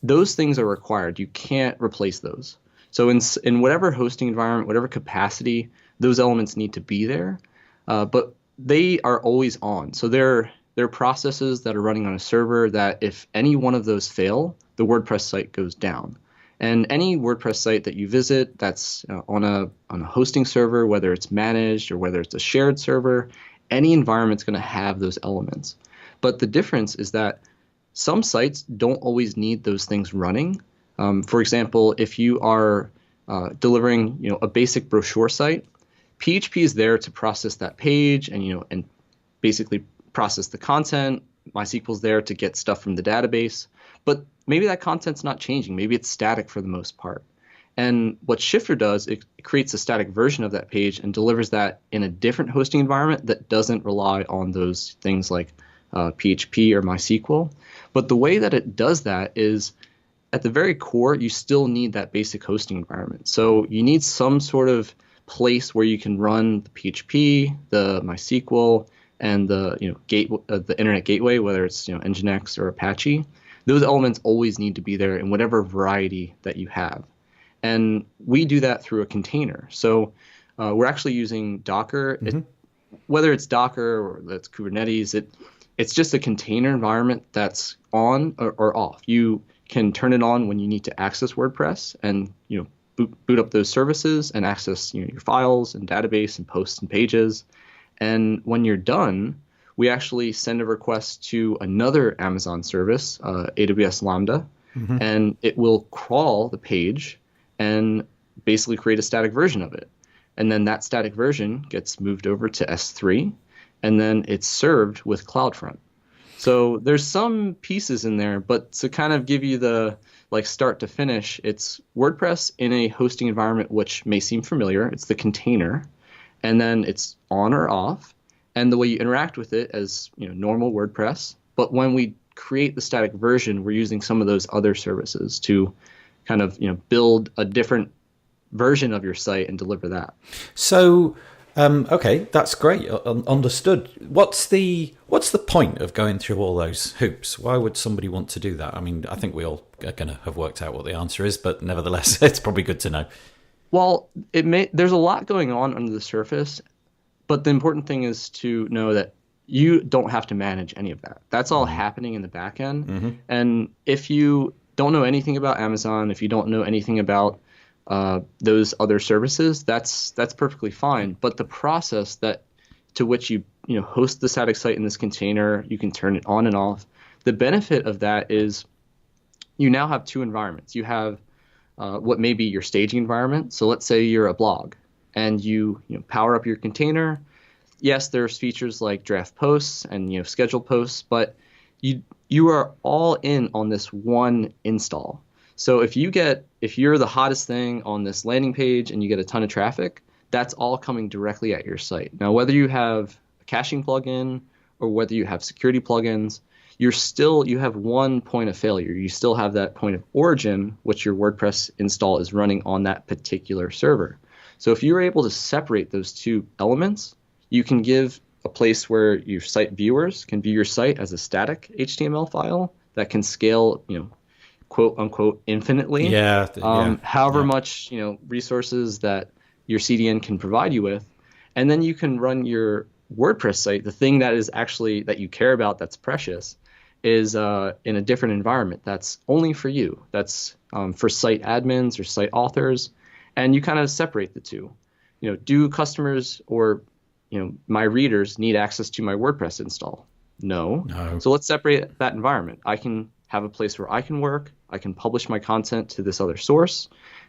Those things are required. You can't replace those. So in whatever hosting environment, whatever capacity, those elements need to be there, but they are always on. So they're processes that are running on a server that if any one of those fail, the WordPress site goes down. And any WordPress site that you visit that's on a hosting server, whether it's managed or whether it's a shared server, any environment's going to have those elements. But the difference is that some sites don't always need those things running. For example, if you are delivering a basic brochure site, PHP is there to process that page and basically process the content. MySQL's there to get stuff from the database. But maybe that content's not changing. Maybe it's static for the most part. And what Shifter does, it creates a static version of that page and delivers that in a different hosting environment that doesn't rely on those things like PHP or MySQL. But the way that it does that is, at the very core, you still need that basic hosting environment. So you need some sort of place where you can run the PHP, the MySQL, and the the internet gateway, whether it's Nginx or Apache. Those elements always need to be there in whatever variety that you have. And we do that through a container. So we're actually using Docker. Whether it's Docker or that's Kubernetes, it's just a container environment that's on or off. You can turn it on when you need to access WordPress and boot up those services and access your files and database and posts and pages. And when you're done, we actually send a request to another Amazon service, AWS Lambda, and it will crawl the page and basically create a static version of it. And then that static version gets moved over to S3, and then it's served with CloudFront. So there's some pieces in there, but to kind of give you the start to finish, it's WordPress in a hosting environment which may seem familiar. It's the container, and then it's on or off. And the way you interact with it as normal WordPress, but when we create the static version, we're using some of those other services to kind of build a different version of your site and deliver that. So okay, that's great. Understood. What's the what's the point of going through all those hoops? Why would somebody want to do that? I mean, I think we all are going to have worked out what the answer is, but nevertheless, it's probably good to know. Well, there's a lot going on under the surface, but the important thing is to know that you don't have to manage any of that. That's all happening in the back end. And if you don't know anything about Amazon, if you don't know anything about those other services, that's perfectly fine. But the process to which you host the static site in this container, you can turn it on and off. The benefit of that is you now have two environments. You have what may be your staging environment. So let's say you're a blog and you power up your container. Yes, there's features like draft posts and schedule posts, but you are all in on this one install. So if you're the hottest thing on this landing page and you get a ton of traffic, that's all coming directly at your site. Now, whether you have a caching plugin or whether you have security plugins, you have one point of failure. You still have that point of origin, which your WordPress install is running on that particular server. So if you're able to separate those two elements, you can give a place where your site viewers can view your site as a static HTML file that can scale, quote unquote, infinitely. However much, resources that your CDN can provide you with. And then you can run your WordPress site. The thing that is actually that you care about that's precious is in a different environment that's only for you. That's for site admins or site authors. And you kind of separate the two. Do customers or my readers need access to my WordPress install? No. So let's separate that environment. I can have a place where I can work. I can publish my content to this other source.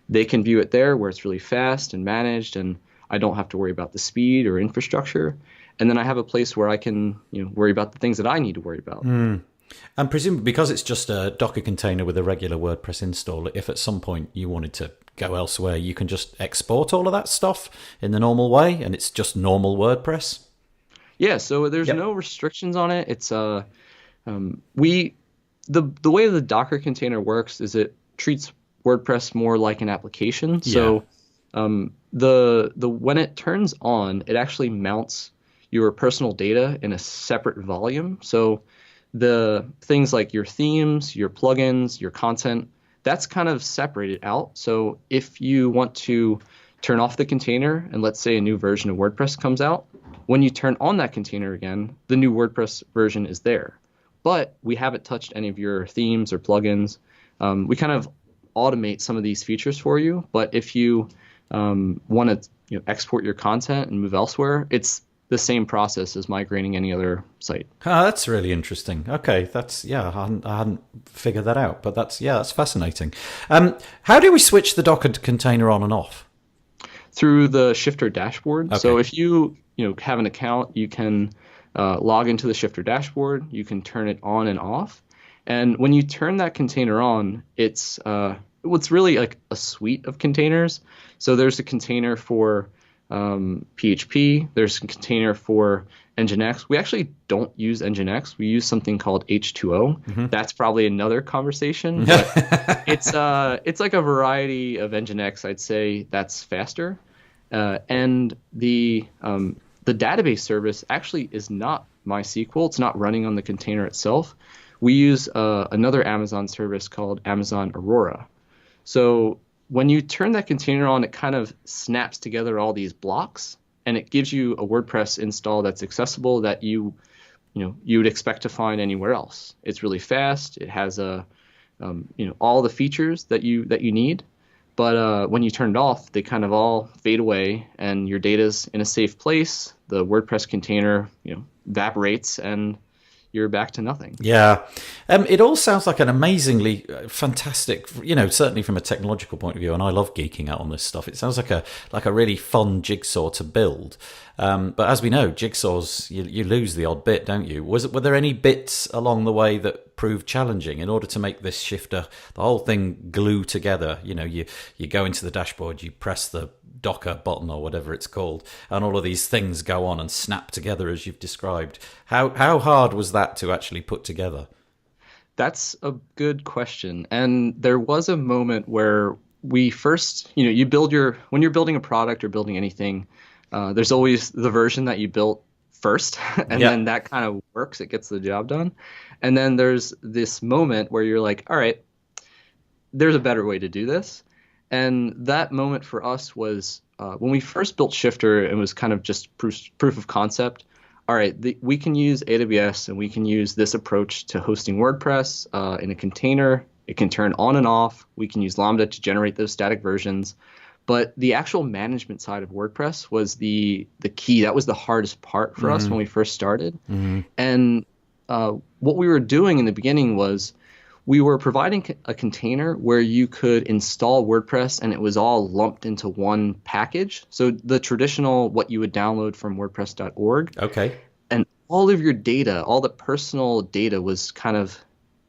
They can view it there where it's really fast and managed, and I don't have to worry about the speed or infrastructure. And then I have a place where I can worry about the things that I need to worry about. And presumably, because it's just a Docker container with a regular WordPress install, if at some point you wanted to go elsewhere, you can just export all of that stuff in the normal way, and it's just normal WordPress? Yeah, so there's no restrictions on it. It's the way the Docker container works is it treats WordPress more like an application. So when it turns on, it actually mounts your personal data in a separate volume. So the things like your themes, your plugins, your content, that's kind of separated out. So if you want to turn off the container and let's say a new version of WordPress comes out, when you turn on that container again, the new WordPress version is there. But we haven't touched any of your themes or plugins. We kind of automate some of these features for you. But if you want to export your content and move elsewhere, it's the same process as migrating any other site. That's really interesting. Okay, I hadn't figured that out, but that's fascinating. How do we switch the Docker container on and off? Through the Shifter dashboard. Okay. So if you have an account, you can log into the Shifter dashboard. You can turn it on and off. And when you turn that container on, it's really like a suite of containers. So there's a container for PHP. There's a container for Nginx. We actually don't use Nginx. We use something called H2O. That's probably another conversation. But it's like a variety of Nginx. I'd say that's faster. And the database service actually is not MySQL. It's not running on the container itself. We use another Amazon service called Amazon Aurora. So when you turn that container on, it kind of snaps together all these blocks, and it gives you a WordPress install that's accessible that you would expect to find anywhere else. It's really fast. It has all the features that you need. But when you turn it off, they kind of all fade away, and your data's in a safe place. The WordPress container evaporates, and you're back to nothing. Yeah. It all sounds like an amazingly fantastic, certainly from a technological point of view, and I love geeking out on this stuff. It sounds like a really fun jigsaw to build. But as we know, jigsaws, you lose the odd bit, don't you? Were there any bits along the way that proved challenging in order to make this shifter, the whole thing glue together? You go into the dashboard, you press the Docker button or whatever it's called, and all of these things go on and snap together as you've described. How hard was that to actually put together? That's a good question. And there was a moment where we first, when you're building a product or building anything, there's always the version that you built first, and then that kind of works. It gets the job done. And then there's this moment where you're like, all right, there's a better way to do this. And that moment for us was when we first built Shifter, it was kind of just proof of concept. All right, we can use AWS and we can use this approach to hosting WordPress in a container. It can turn on and off. We can use Lambda to generate those static versions. But the actual management side of WordPress was the key. That was the hardest part for us when we first started. And what we were doing in the beginning was we were providing a container where you could install WordPress and it was all lumped into one package. So the traditional, what you would download from WordPress.org. Okay. And all of your data, all the personal data was kind of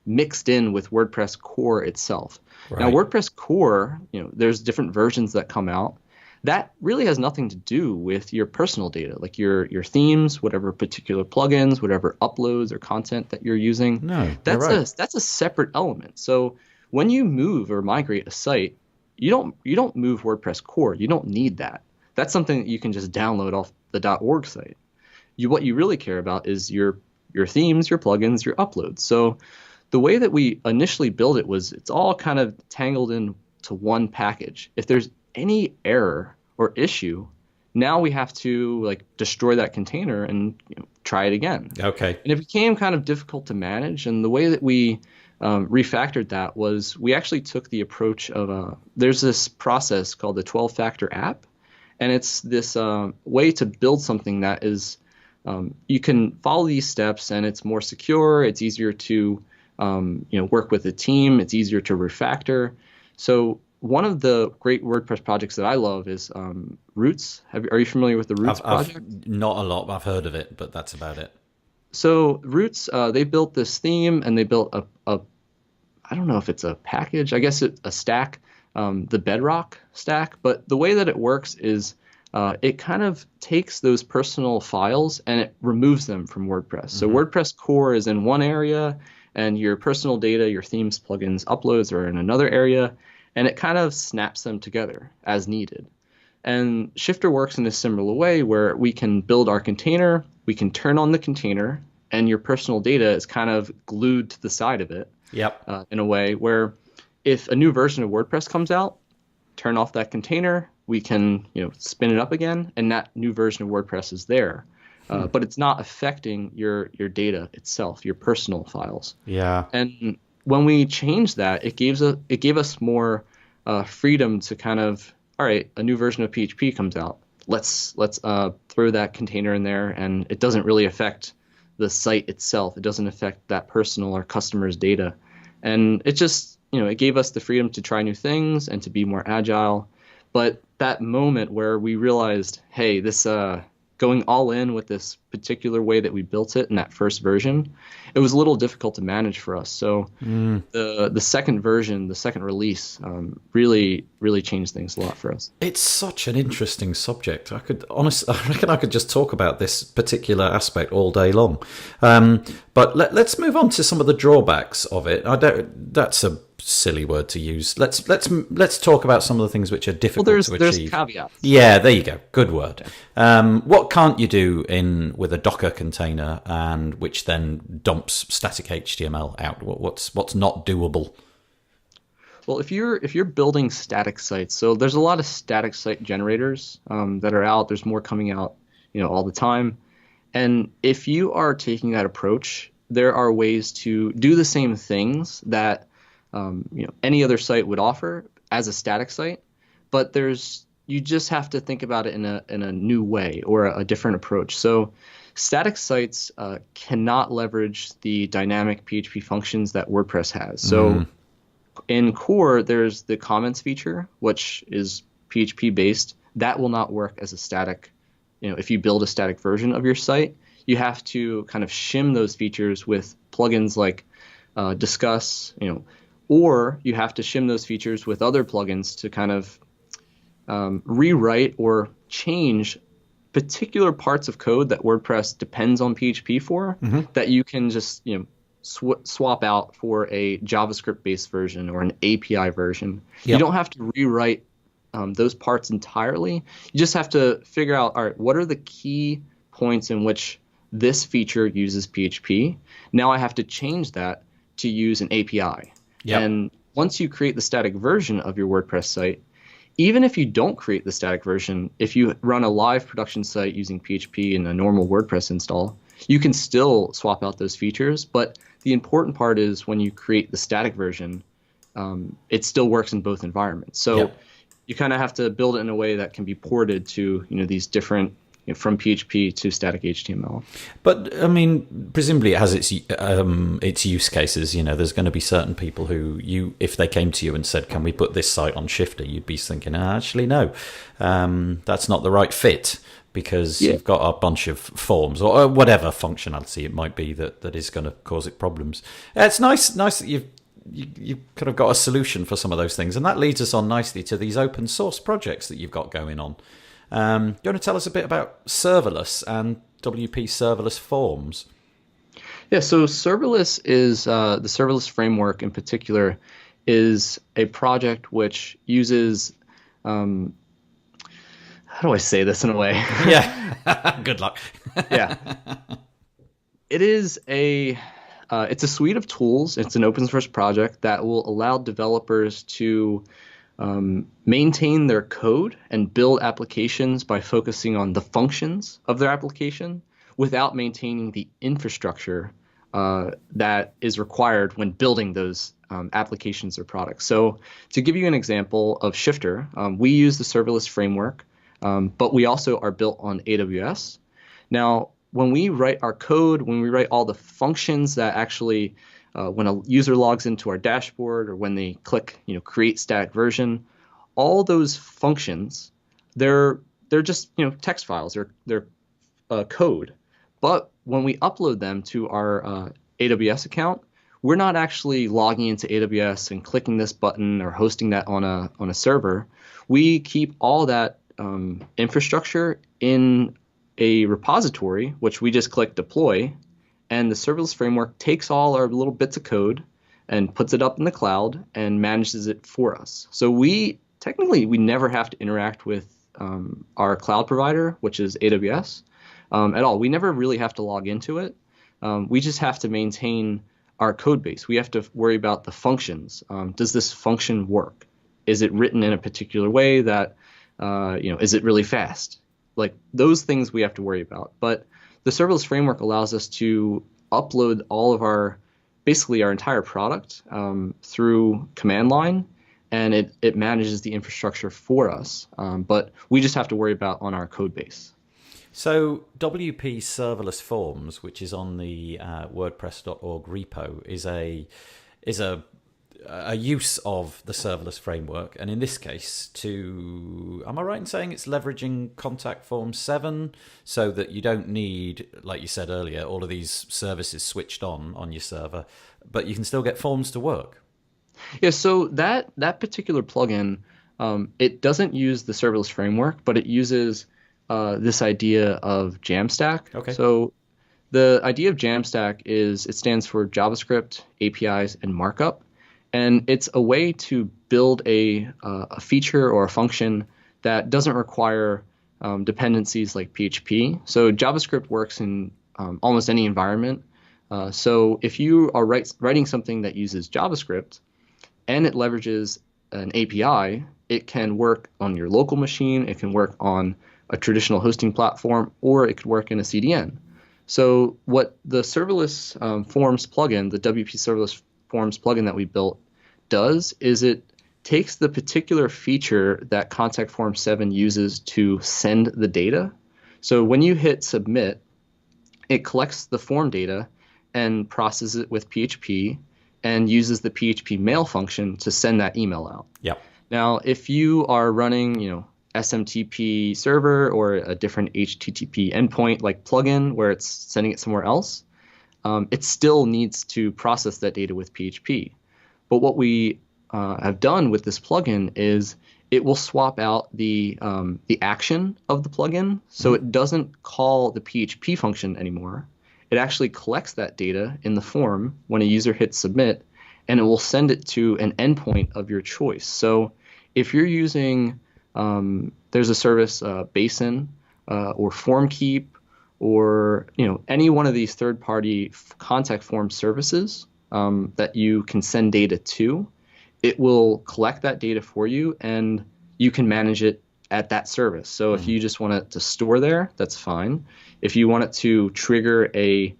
mixed in with WordPress core itself. Right. Now, WordPress core, there's different versions that come out. That really has nothing to do with your personal data, like your themes, whatever particular plugins, whatever uploads or content that you're using. No, that's a separate element. So when you move or migrate a site, you don't move WordPress core. You don't need that. That's something that you can just download off the .org site. What you really care about is your themes, your plugins, your uploads. So the way that we initially built it was it's all kind of tangled into one package. If there's any error or issue, now we have to destroy that container and try it again. Okay. And it became kind of difficult to manage. And the way that we refactored that was we actually took the approach of there's this process called the 12-factor app. And it's this way to build something that is you can follow these steps and it's more secure. It's easier to work with a team. It's easier to refactor. So one of the great WordPress projects that I love is Roots. Are you familiar with the Roots project? Not a lot. I've heard of it, but that's about it. So Roots, they built this theme and they built a I don't know if it's a package. I guess a stack, the Bedrock stack. But the way that it works is it kind of takes those personal files and it removes them from WordPress. So WordPress core is in one area and your personal data, your themes, plugins, uploads are in another area. And it kind of snaps them together as needed. And Shifter works in a similar way where we can build our container, we can turn on the container, and your personal data is kind of glued to the side of it. Yep. In a way where if a new version of WordPress comes out, turn off that container, we can spin it up again, and that new version of WordPress is there. But it's not affecting your data itself, your personal files. Yeah. And when we changed that, it gave us more freedom to kind of, all right, a new version of PHP comes out. Let's throw that container in there, and it doesn't really affect the site itself. It doesn't affect that personal or customer's data, and it just it gave us the freedom to try new things and to be more agile. But that moment where we realized, hey, this going all in with this particular way that we built it in that first version, it was a little difficult to manage for us. So the second version, the second release, really changed things a lot for us. It's such an interesting subject. I reckon I could just talk about this particular aspect all day long. But let's move on to some of the drawbacks of it. That's a silly word to use. Let's talk about some of the things which are difficult to achieve. There's caveats. Yeah, there you go. Good word. What can't you do with a Docker container, and which then dumps static HTML out? What's not doable? Well, if you're building static sites, so there's a lot of static site generators that are out. There's more coming out, all the time. And if you are taking that approach, there are ways to do the same things that any other site would offer as a static site, but you just have to think about it in a new way or a different approach. So static sites cannot leverage the dynamic PHP functions that WordPress has. So in core, there's the comments feature, which is PHP based. That will not work as a static. If you build a static version of your site, you have to kind of shim those features with plugins like Discuss, or you have to shim those features with other plugins to kind of rewrite or change particular parts of code that WordPress depends on PHP for, that you can just swap out for a JavaScript-based version or an API version. Yep. You don't have to rewrite those parts entirely. You just have to figure out, all right, what are the key points in which this feature uses PHP. Now I have to change that to use an API. Yep. And once you create the static version of your WordPress site, even if you don't create the static version, if you run a live production site using PHP in a normal WordPress install, you can still swap out those features. But the important part is when you create the static version, it still works in both environments. So you kind of have to build it in a way that can be ported to these different from PHP to static HTML. But I mean, presumably it has its use cases. There's going to be certain people who if they came to you and said, "Can we put this site on Shifter?" You'd be thinking, "Actually, no, that's not the right fit because you've got a bunch of forms or whatever functionality it might be that is going to cause it problems." It's nice that you've kind of got a solution for some of those things, and that leads us on nicely to these open source projects that you've got going on. You want to tell us a bit about Serverless and WP Serverless Forms? Yeah, so Serverless is the Serverless framework in particular is a project which uses how do I say this in a way? Yeah, good luck. Yeah, it is it's a suite of tools. It's an open source project that will allow developers to maintain their code and build applications by focusing on the functions of their application without maintaining the infrastructure that is required when building those applications or products. So to give you an example of Shifter, we use the serverless framework, but we also are built on AWS. Now, when we write our code, when we write all the functions that actually when a user logs into our dashboard or when they click, create static version, all those functions, they're just, text files, they're code. But when we upload them to our AWS account, we're not actually logging into AWS and clicking this button or hosting that on a server. We keep all that infrastructure in a repository, which we just click deploy. And the serverless framework takes all our little bits of code and puts it up in the cloud and manages it for us. So we never have to interact with our cloud provider, which is AWS, at all. We never really have to log into it. We just have to maintain our code base. We have to worry about the functions. Does this function work? Is it written in a particular way that, is it really fast? Like those things we have to worry about. But the serverless framework allows us to upload all of our entire product through command line, and it manages the infrastructure for us. But we just have to worry about on our code base. So WP Serverless Forms, which is on the WordPress.org repo, is a use of the serverless framework, and in this case, am I right in saying it's leveraging Contact Form 7 so that you don't need, like you said earlier, all of these services switched on your server, but you can still get forms to work? Yeah, so that particular plugin, it doesn't use the serverless framework, but it uses this idea of Jamstack. Okay. So the idea of Jamstack it stands for JavaScript, APIs, and Markup. And it's a way to build a feature or a function that doesn't require dependencies like PHP. So JavaScript works in almost any environment. So if you are writing something that uses JavaScript and it leverages an API, it can work on your local machine, it can work on a traditional hosting platform, or it could work in a CDN. So what the Serverless Forms plugin, the WP Serverless Forms plugin that we built, does is it takes the particular feature that Contact Form 7 uses to send the data. So when you hit submit, it collects the form data and processes it with PHP and uses the PHP mail function to send that email out. Yep. Now, if you are running, SMTP server or a different HTTP endpoint like plugin where it's sending it somewhere else, it still needs to process that data with PHP. But what we have done with this plugin is it will swap out the action of the plugin, so it doesn't call the PHP function anymore. It actually collects that data in the form when a user hits submit, and it will send it to an endpoint of your choice. So if you're using, there's a service, Basin or FormKeep or any one of these third-party contact form services that you can send data to, it will collect that data for you, and you can manage it at that service. So if you just want it to store there, that's fine. If you want it to trigger a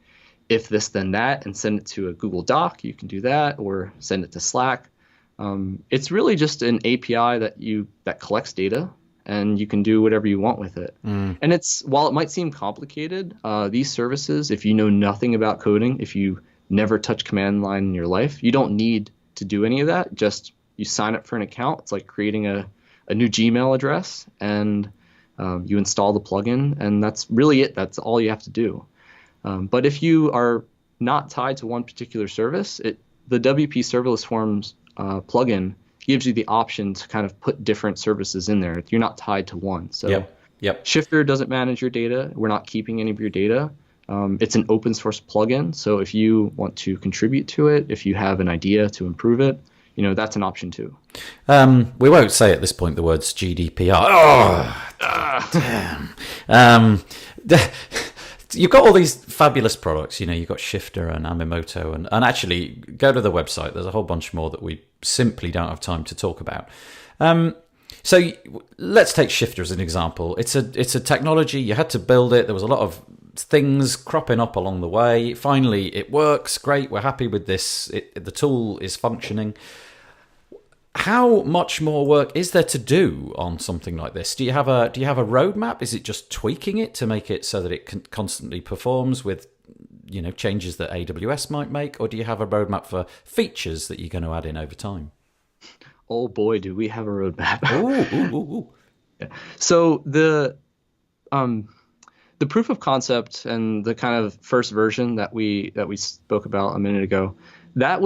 if this then that and send it to a Google Doc, you can do that, or send it to Slack. It's really just an API that collects data, and you can do whatever you want with it. And while it might seem complicated, these services, if you know nothing about coding, if you never touch command line in your life, you don't need to do any of that. Just you sign up for an account. It's like creating a new Gmail address, and you install the plugin, and that's really it. That's all you have to do. But if you are not tied to one particular service, the WP Serverless Forms plugin gives you the option to kind of put different services in there. You're not tied to one. So Shifter doesn't manage your data. We're not keeping any of your data. It's an open source plugin. So if you want to contribute to it, if you have an idea to improve it, that's an option too. We won't say at this point the words GDPR. Damn. You've got all these fabulous products, you've got Shifter and Aminoto, and actually go to the website. There's a whole bunch more that we simply don't have time to talk about. So let's take Shifter as an example. It's a technology. You had to build it. There was a lot of things cropping up along the way. Finally, it works. Great. We're happy with this. The tool is functioning. How much more work is there to do on something like this? Do you have a roadmap? Is it just tweaking it to make it so that it constantly performs with changes that AWS might make, or do you have a roadmap for features that you're going to add in over time? Oh boy, do we have a roadmap! Ooh. Yeah. So the proof of concept and the kind of first version that we spoke about a minute ago, that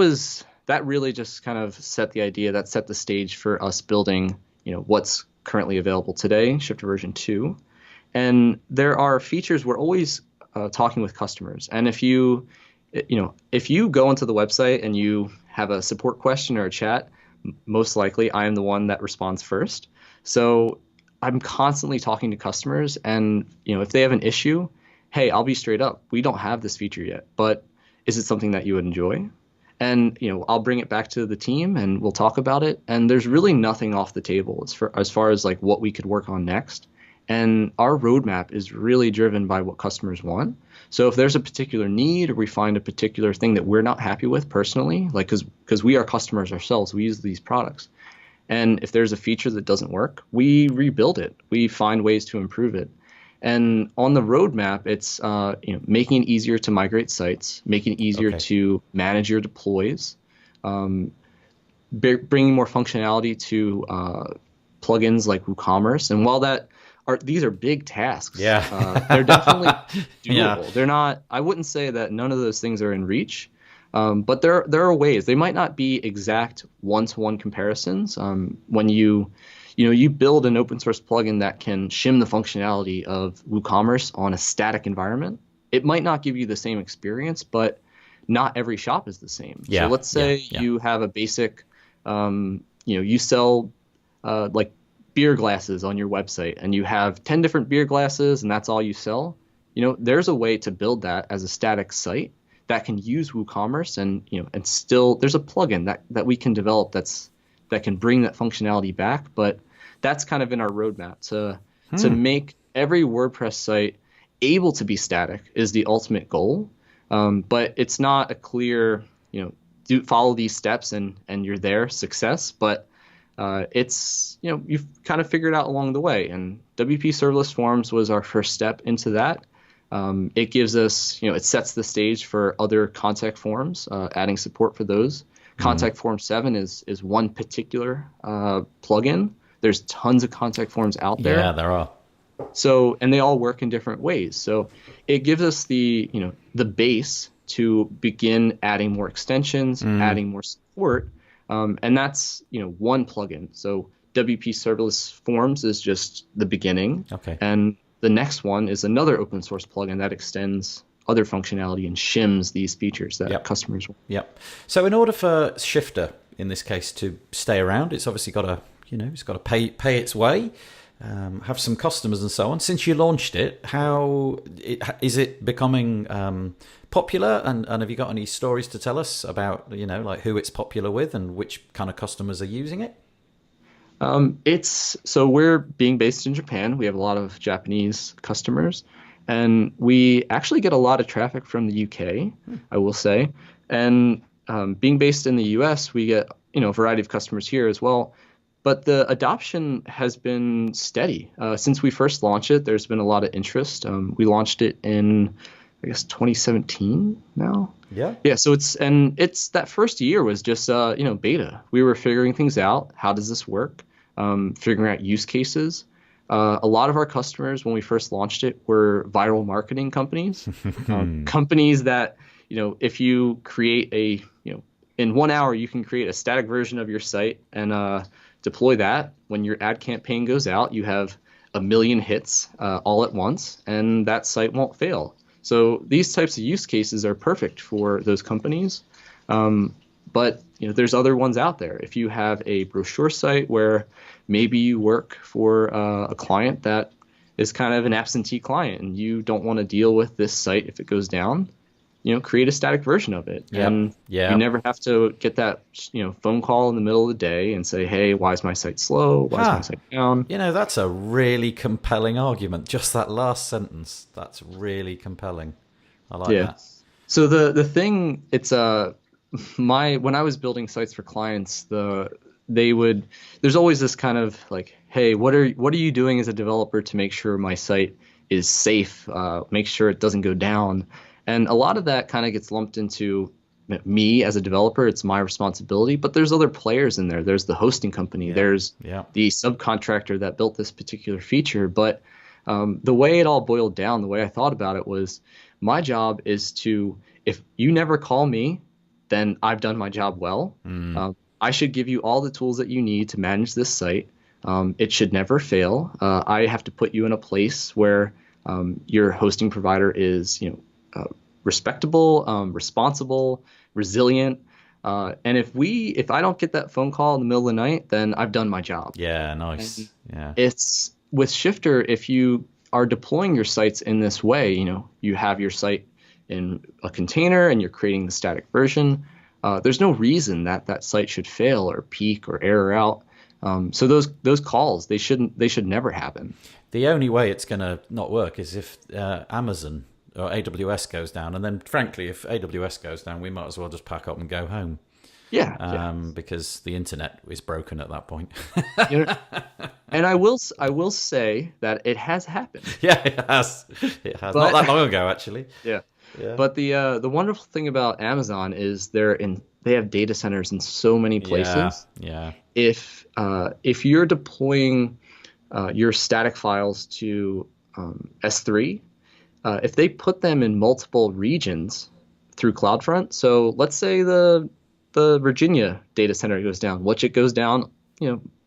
really just kind of set the stage for us building, what's currently available today, Shifter version 2. And there are features we're always talking with customers. And if you go onto the website and you have a support question or a chat, most likely I am the one that responds first. So I'm constantly talking to customers, and if they have an issue, hey, I'll be straight up. We don't have this feature yet, but is it something that you would enjoy? And I'll bring it back to the team and we'll talk about it. And there's really nothing off the table as far as like what we could work on next. And our roadmap is really driven by what customers want. So if there's a particular need, or we find a particular thing that we're not happy with personally, like because we are customers ourselves, we use these products. And if there's a feature that doesn't work, we rebuild it. We find ways to improve it. And on the roadmap, it's making it easier to migrate sites, making it easier to manage your deploys, bringing more functionality to plugins like WooCommerce. And while these are big tasks, they're definitely doable. Yeah. They're not. I wouldn't say that none of those things are in reach, but there are ways. They might not be exact one-to-one comparisons. When you build an open source plugin that can shim the functionality of WooCommerce on a static environment, it might not give you the same experience, but not every shop is the same. Yeah, so let's say you have a basic, you sell like beer glasses on your website, and you have 10 different beer glasses, and that's all you sell. There's a way to build that as a static site that can use WooCommerce, and still there's a plugin that we can develop that can bring that functionality back. But that's kind of in our roadmap to make every WordPress site able to be static is the ultimate goal. But it's not a clear, follow these steps and you're there, success. But it's, you've kind of figured out along the way. And WP Serverless Forms was our first step into that. It gives us, it sets the stage for other contact forms, adding support for those. Contact Form 7 is one particular plugin. There's tons of contact forms out there. Yeah, there are. So, and they all work in different ways. So it gives us the base to begin adding more extensions, adding more support. And that's, one plugin. So WP Serverless Forms is just the beginning. Okay. And the next one is another open source plugin that extends other functionality and shims these features that customers want. Yep. So in order for Shifter, in this case, to stay around, it's obviously got to, it's got to pay its way. have some customers and so on. Since you launched it, is it becoming popular? And have you got any stories to tell us about, like who it's popular with and which kind of customers are using it? So we're being based in Japan. We have a lot of Japanese customers, and we actually get a lot of traffic from the UK, I will say. And being based in the US, we get, a variety of customers here as well. But the adoption has been steady. Since we first launched it, there's been a lot of interest. We launched it in, I guess, 2017 now. Yeah. Yeah. So it's that first year was just, beta. We were figuring things out. How does this work? Figuring out use cases. A lot of our customers, when we first launched it, were viral marketing companies, companies that, if you create in 1 hour, you can create a static version of your site and deploy that. When your ad campaign goes out, you have 1 million hits all at once, and that site won't fail. So these types of use cases are perfect for those companies. But there's other ones out there. If you have a brochure site where maybe you work for a client that is kind of an absentee client and you don't want to deal with this site if it goes down, create a static version of it. Yep. And you never have to get that phone call in the middle of the day and say, hey, why is my site slow? Why is my site down? That's a really compelling argument. Just that last sentence, that's really compelling. I like that. So the thing, it's when I was building sites for clients, there's always this kind of like, hey, what are you doing as a developer to make sure my site is safe, make sure it doesn't go down? And a lot of that kind of gets lumped into me as a developer. It's my responsibility, but there's other players in there. There's the hosting company. There's the subcontractor that built this particular feature. But the way it all boiled down, the way I thought about it was my job is if you never call me, then I've done my job well. I should give you all the tools that you need to manage this site. It should never fail. I have to put you in a place where your hosting provider is, respectable, responsible, resilient. And if I don't get that phone call in the middle of the night, then I've done my job. Yeah, nice. And yeah. It's with Shifter, if you are deploying your sites in this way, you have your site in a container and you're creating the static version. There's no reason that site should fail or peak or error out. So those calls, they should never happen. The only way it's going to not work is if Amazon or AWS goes down, and then frankly, if AWS goes down, we might as well just pack up and go home. Yeah. Because the internet is broken at that point. And I will say that it has happened. Yeah, it has. It has. Not that long ago, actually. Yeah. But the wonderful thing about Amazon is they have data centers in so many places. Yeah. If you're deploying your static files to S3, if they put them in multiple regions through CloudFront, so let's say the Virginia data center goes down, which it goes down,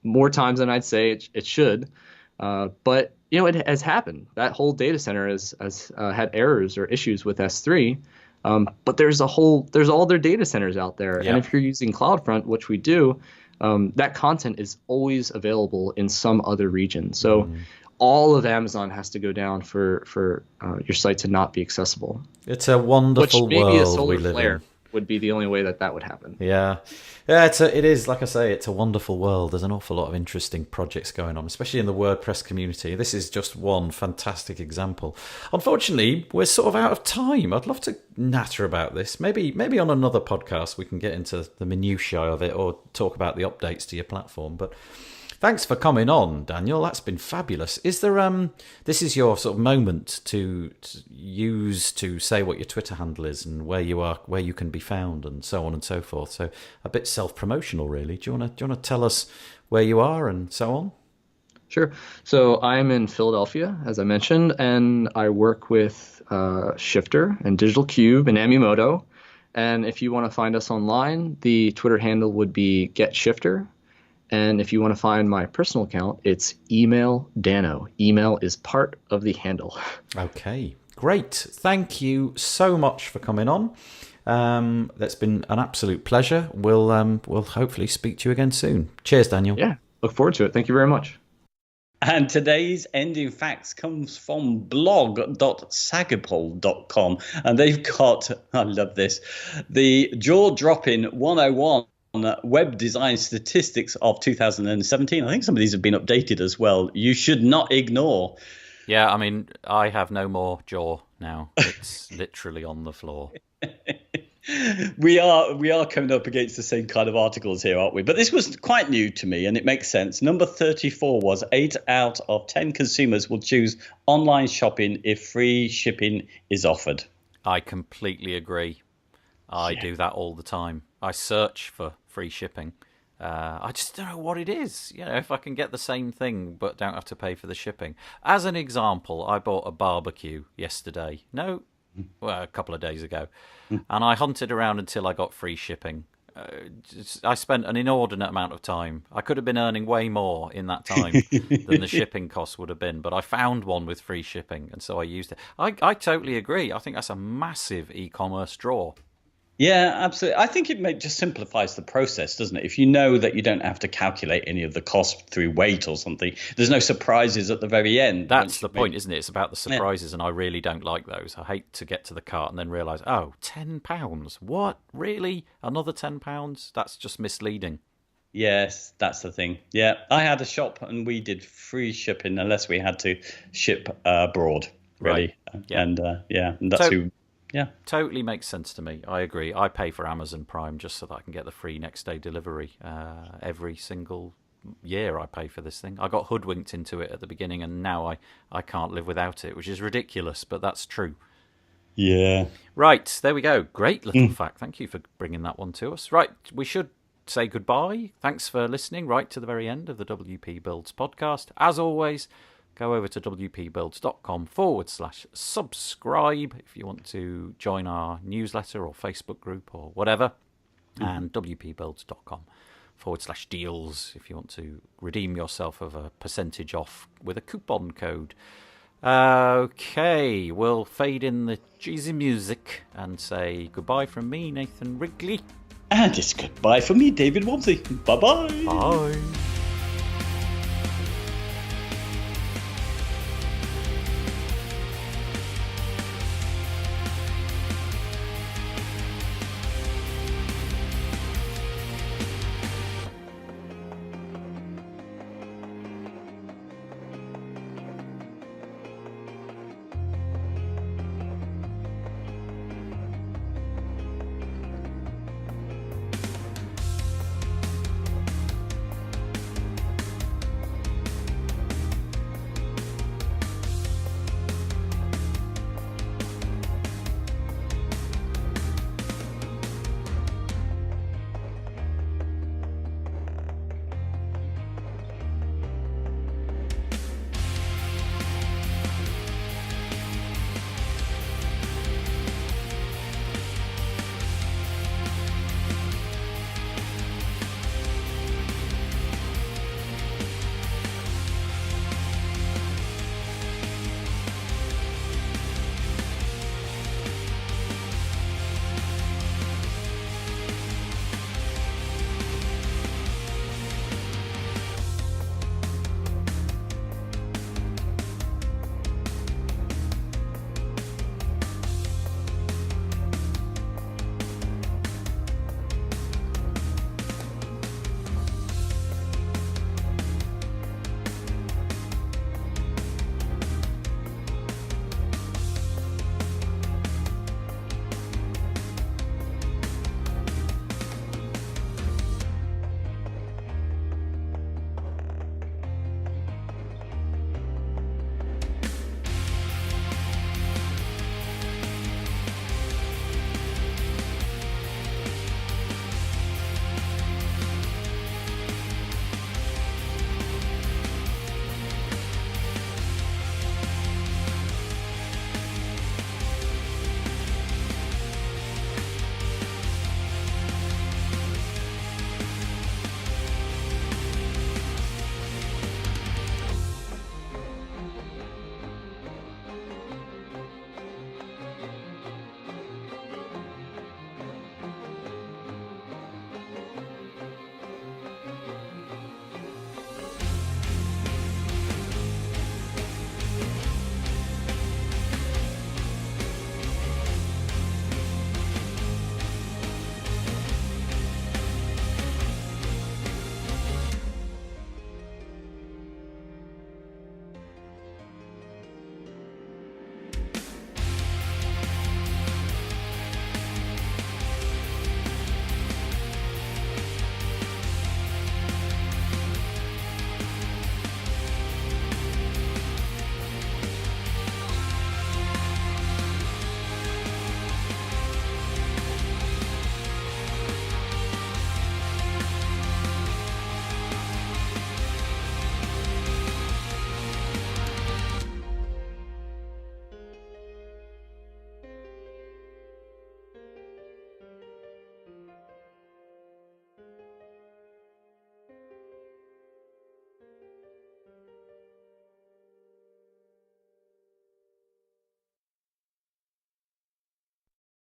more times than I'd say it should, but it has happened. That whole data center has had errors or issues with S3, but there's all their data centers out there, and if you're using CloudFront, which we do, that content is always available in some other region. So all of Amazon has to go down for your site to not be accessible. It's a wonderful world. Which maybe a solar we live flare in. Would be the only way that would happen. Yeah. It is, like I say, it's a wonderful world. There's an awful lot of interesting projects going on, especially in the WordPress community. This is just one fantastic example. Unfortunately, we're sort of out of time. I'd love to natter about this. Maybe on another podcast we can get into the minutiae of it or talk about the updates to your platform. But thanks for coming on, Daniel. That's been fabulous. Is there this is your sort of moment to use to say what your Twitter handle is and where you are, where you can be found, and so on and so forth. So a bit self-promotional, really. Do you want to tell us where you are and so on? Sure. So I'm in Philadelphia, as I mentioned, and I work with Shifter and Digital Cube and Aminoto. And if you want to find us online, the Twitter handle would be GetShifter. And if you want to find my personal account, it's Email Dano. Email is part of the handle. Okay, great. Thank you so much for coming on. That's been an absolute pleasure. We'll hopefully speak to you again soon. Cheers, Daniel. Yeah, look forward to it. Thank you very much. And today's ending facts comes from blog.sagapol.com. And they've got, I love this, the jaw-dropping 101 web design statistics of 2017. I think some of these have been updated as well. You should not ignore. Yeah, I mean, I have no more jaw now. It's literally on the floor. We are coming up against the same kind of articles here, aren't we? But this was quite new to me, and it makes sense. Number 34 was 8 out of 10 consumers will choose online shopping if free shipping is offered. I completely agree. I do that all the time. I search for free shipping. I just don't know what it is. If I can get the same thing but don't have to pay for the shipping. As an example, I bought a barbecue yesterday. No, well, a couple of days ago. And I hunted around until I got free shipping. I spent an inordinate amount of time. I could have been earning way more in that time than the shipping costs would have been. But I found one with free shipping, and so I used it. I totally agree. I think that's a massive e-commerce draw. Yeah, absolutely. I think it just simplifies the process, doesn't it? If you know that you don't have to calculate any of the cost through weight or something, there's no surprises at the very end. That's the point, isn't it? It's about the surprises, and I really don't like those. I hate to get to the cart and then realise, oh, £10? What? Really? Another £10? That's just misleading. Yes, that's the thing. Yeah, I had a shop and we did free shipping unless we had to ship abroad, really. Right. Yeah. And that's who... Yeah, totally makes sense to me. I agree. I pay for Amazon Prime just so that I can get the free next day delivery. Every single year I pay for this thing. I got hoodwinked into it at the beginning, and now I can't live without it, which is ridiculous, but that's true. Yeah. Right, there we go. Great little fact. Thank you for bringing that one to us. Right, we should say goodbye. Thanks for listening right to the very end of the WP Builds podcast. As always, go over to wpbuilds.com/subscribe if you want to join our newsletter or Facebook group or whatever. And wpbuilds.com/deals if you want to redeem yourself of a percentage off with a coupon code. Okay, we'll fade in the cheesy music and say goodbye from me, Nathan Wrigley. And it's goodbye from me, David Wamsey. Bye-bye. Bye.